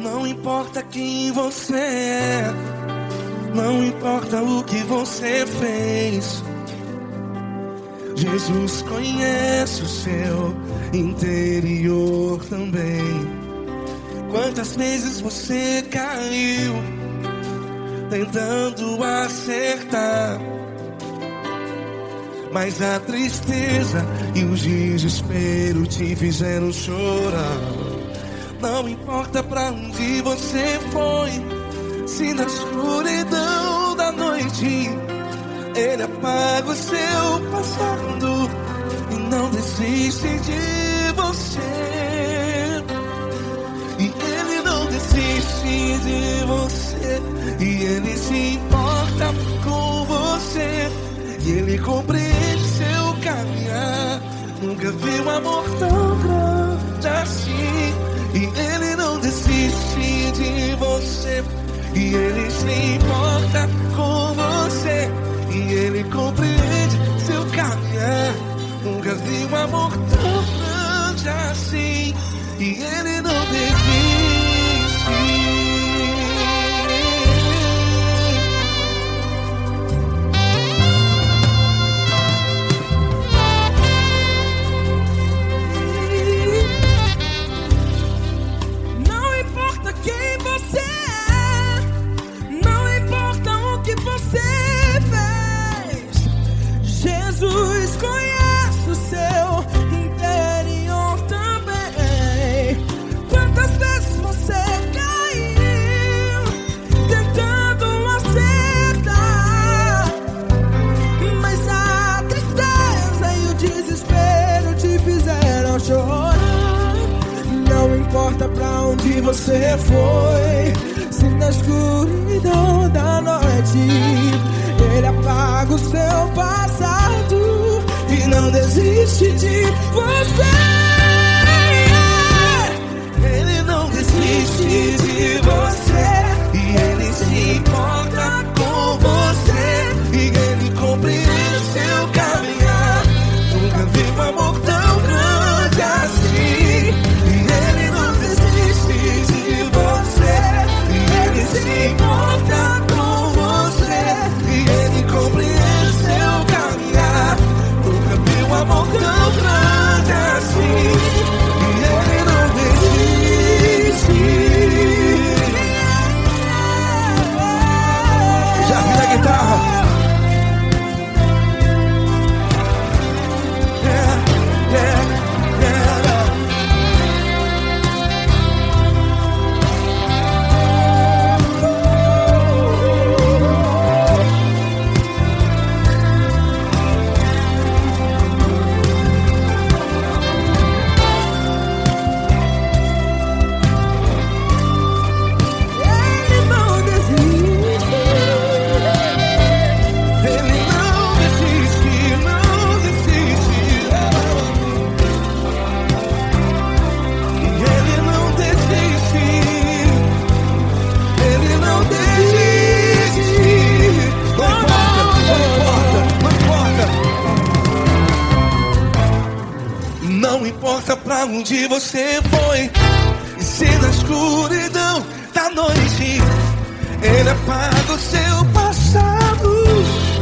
Não importa quem você é, não importa o que você fez, Jesus conhece o seu interior também. Quantas Quantas vezes você caiu tentando acertar, mas a tristeza e o desespero te fizeram chorar. Não importa pra onde você foi, se na escuridão da noite Ele apaga o seu passado e não desiste de você. E Ele não desiste de você, e Ele se importa com você, e Ele compreende seu caminhar. Nunca vi um amor tão grande assim. E Ele não desiste de você, e Ele se importa com você, e Ele compreende seu caminhar. Nunca vi um amor tão grande assim. E Ele não desiste. Jesus conhece o seu interior também. Quantas vezes você caiu tentando acertar, mas a tristeza e o desespero te fizeram chorar. Não importa pra onde você foi, se na escuridão da noite Ele apaga o seu passado e não desiste de você. Ele não desiste de você, e Ele se importa com você, e Ele compreende seu caminhar. Nunca vi um amor tão grande assim. E Ele não desiste de você, e Ele se importa com você, e Ele compreende seu caminhar. Nunca vi um amor tão grande assim. E Ele não desiste. Já vi a guitarra. Não importa pra onde você foi, e se na escuridão da noite Ele apaga o seu passado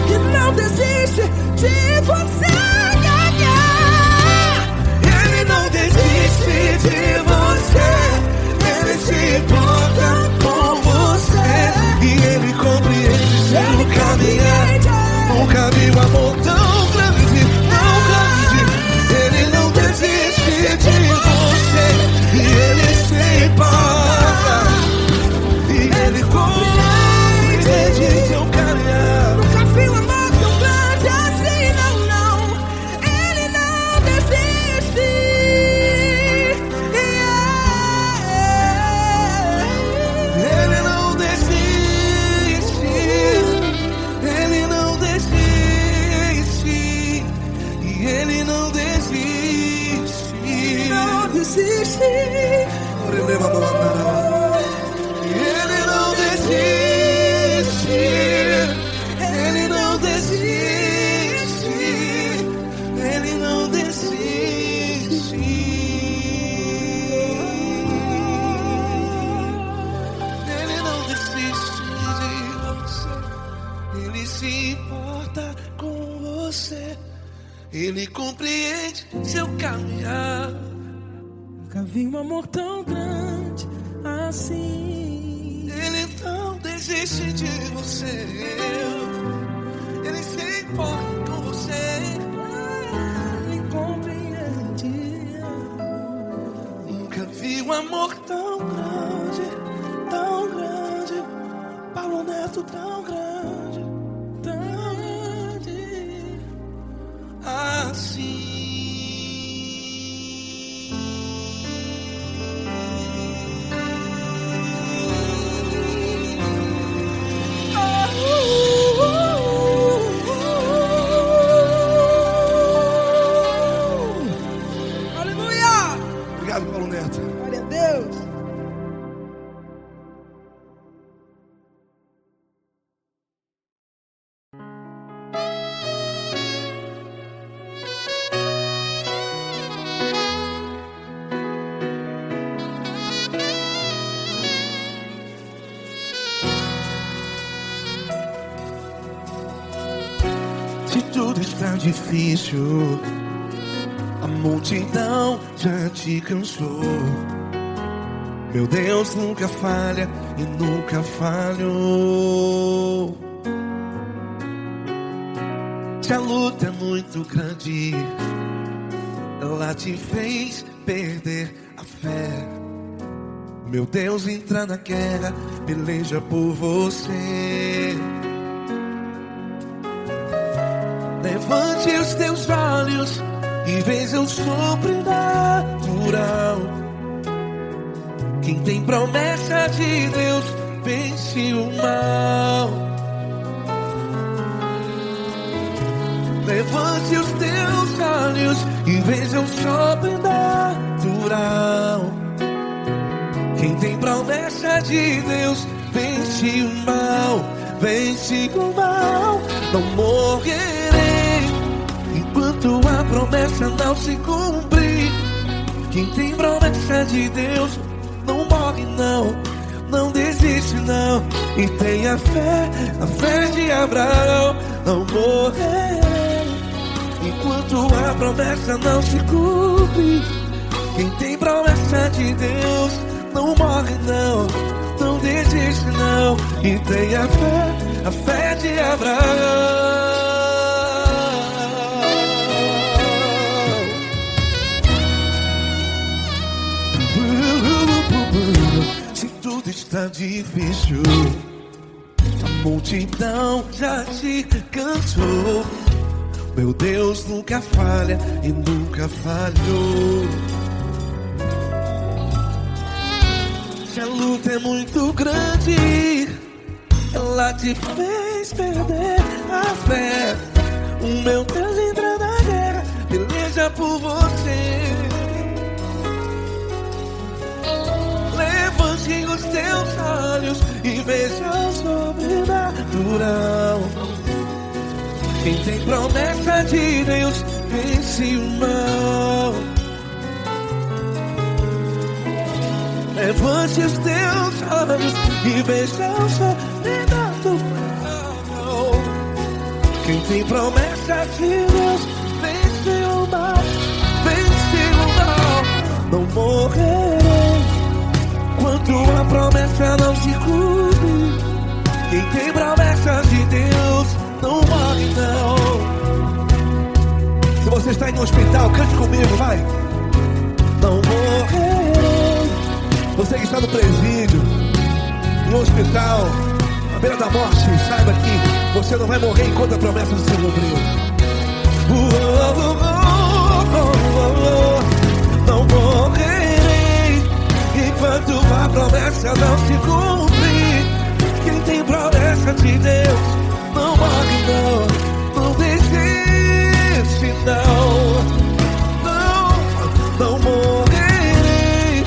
E não desiste de você ganhar. Ele não desiste de você, Ele se importa com você, e Ele compreende seu caminhar. Nunca vi um amor tão grande, tão grande. Ele não desiste de você, e Ele se importa, e Ele compreende seu caminhar. Nunca vi um amor tão grande assim, não, não. Ele não desiste. Ele não desiste. Ele não desiste. E Ele não desiste. Não desiste. Ele não desiste. Ele não desiste. Ele não desiste. Ele não desiste de você. Ele se importa com você. Ele compreende seu caminhar. Nunca vi um amor tão grande assim. Ele não desiste de você. Ele se importa com você. Ele compreende. Nunca vi um amor tão grande, tão grande. Paulo Neto tão grande, tão grande assim. Aleluia! Obrigado, Paulo Neto. Glória a Deus. Se tudo está difícil, a multidão já te cansou. Meu Deus nunca falha e nunca falhou. Se a luta é muito grande, ela te fez perder a fé. Meu Deus entra na guerra, peleja por você. Levante os teus olhos e veja o sobrenatural. Quem tem promessa de Deus vence o mal. Levante os teus olhos e veja o sobrenatural. Quem tem promessa de Deus vence o mal. Vence o mal. Não morrerei enquanto a promessa não se cumprir. Quem tem promessa de Deus não morre não, não desiste não. E tenha fé, a fé de Abraão. Não morrerei enquanto a promessa não se cumpre. Quem tem promessa de Deus não morre não, não desiste não. E tenha fé, a fé de Abraão. Se tudo está difícil, a multidão já te cansou. Meu Deus nunca falha e nunca falhou. Se a luta é muito grande, ela te fez perder a fé. O meu Deus entra na guerra, peleja por você. Levante os teus olhos e veja o sobrenatural. Quem tem promessa de Deus vence o mal. Levante os teus olhos e veja o sobrenatural. Quem tem promessa de Deus vence o mal. Vence o mal. Não morrerei enquanto a promessa não se cumpre. Quem tem promessa de Deus não morre não. Se você está em um hospital, cante comigo, vai. Não morrerei. Você que está no presídio, no hospital, à beira da morte, saiba que você não vai morrer enquanto a promessa não se cumpriu. Não morrerei enquanto a promessa não se cumprir. Quem tem promessa de Deus não morre não, não desiste não. Não morrerei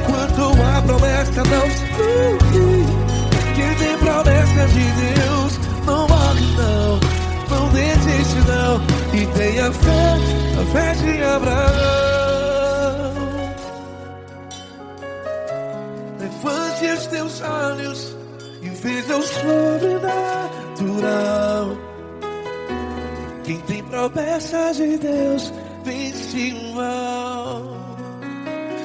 enquanto a promessa não se cumprir. Quem tem promessa de Deus não morre não, não desiste não. E tenha fé, a fé de Abraão. Levante os teus olhos e veja o sobrenatural. Quem tem promessa de Deus vence o mal.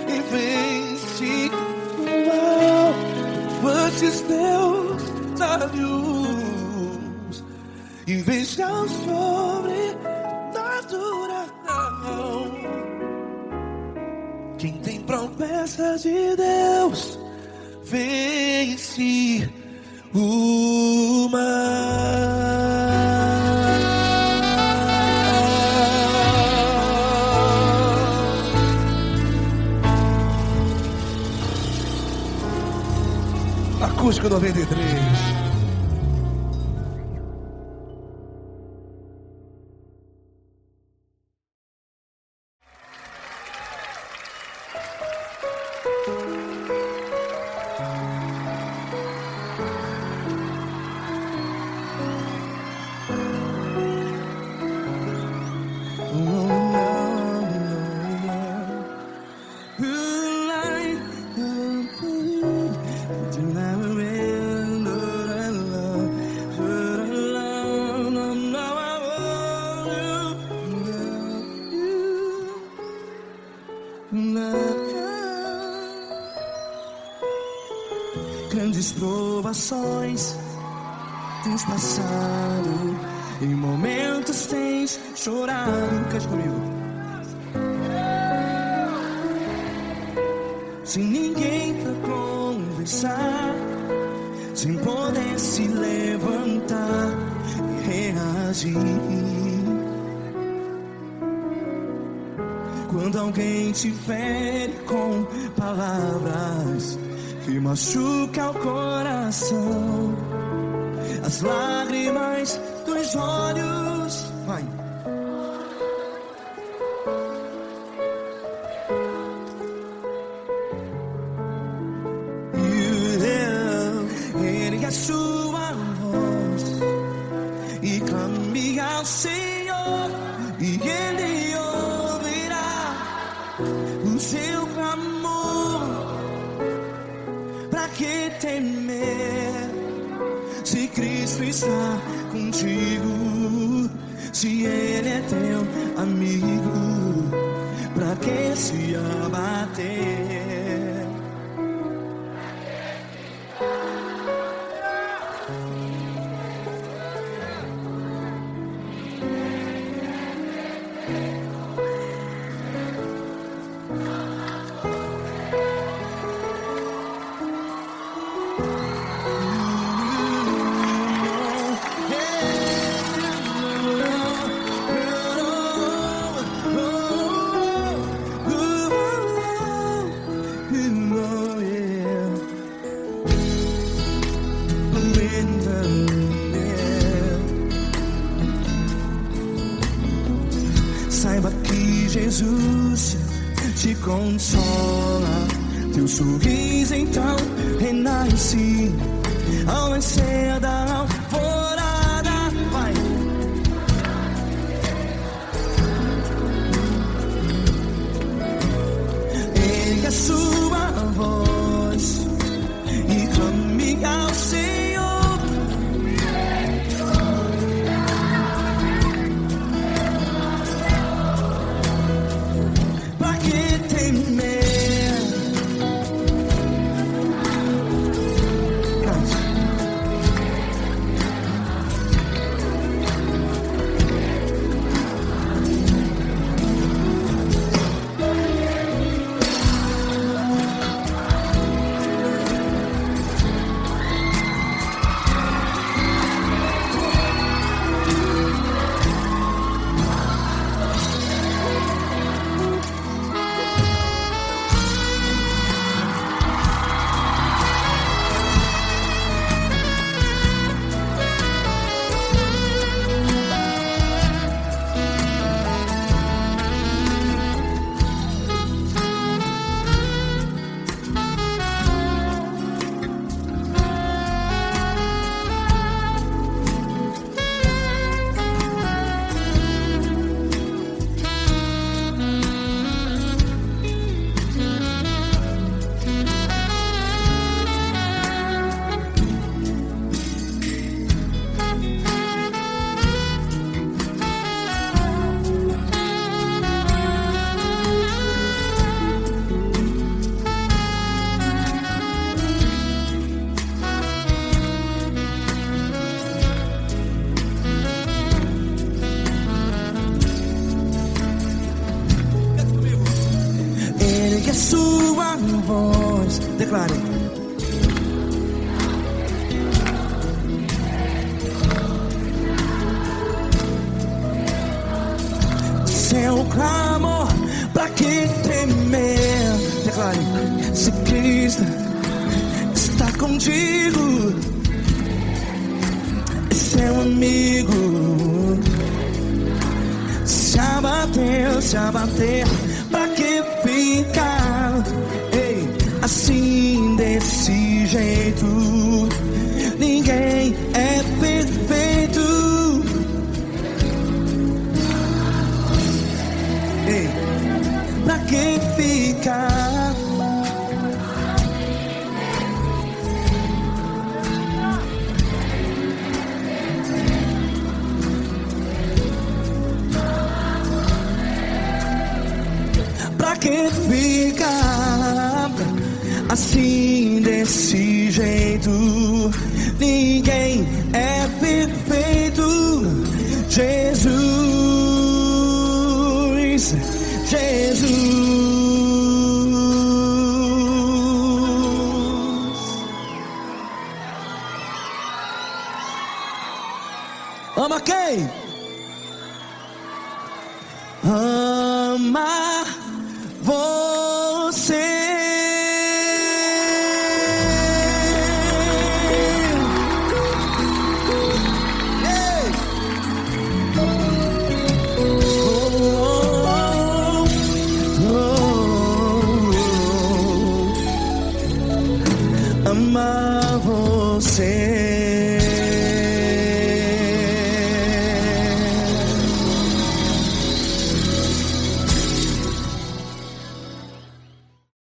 E vence o mal. esses teus olhos e veja o sobrenatural. Quem tem promessas de Deus vence o mar. Acústico 93. Grandes provações tens passado, em momentos tens chorado. Cante comigo. Sem ninguém pra conversar, sem poder se levantar e reagir. Quando alguém te fere com palavras que machuca o coração, as lágrimas dos olhos, vai. Ergue a sua voz e clame ao Senhor, e Ele ouvirá o seu clamor. Pra que temer, se Cristo está contigo? Se Ele é teu amigo, pra que se abater? Saiba que Jesus te consola, teu sorriso então renasce ao nascer da alvorada. Vai. Ergue a sua voz e clame ao Senhor. voz. Declare. Seu clamor, pra que temer? Declare. Se Cristo está contigo, é seu amigo. Se abater, pra que ficar? Ei, assim desse jeito, ninguém é perfeito. Ei, pra que ficar? Pra que ficar assim desse jeito? Ninguém é perfeito. Jesus, Jesus. Ama quem? Ama você. Ei. Ama você.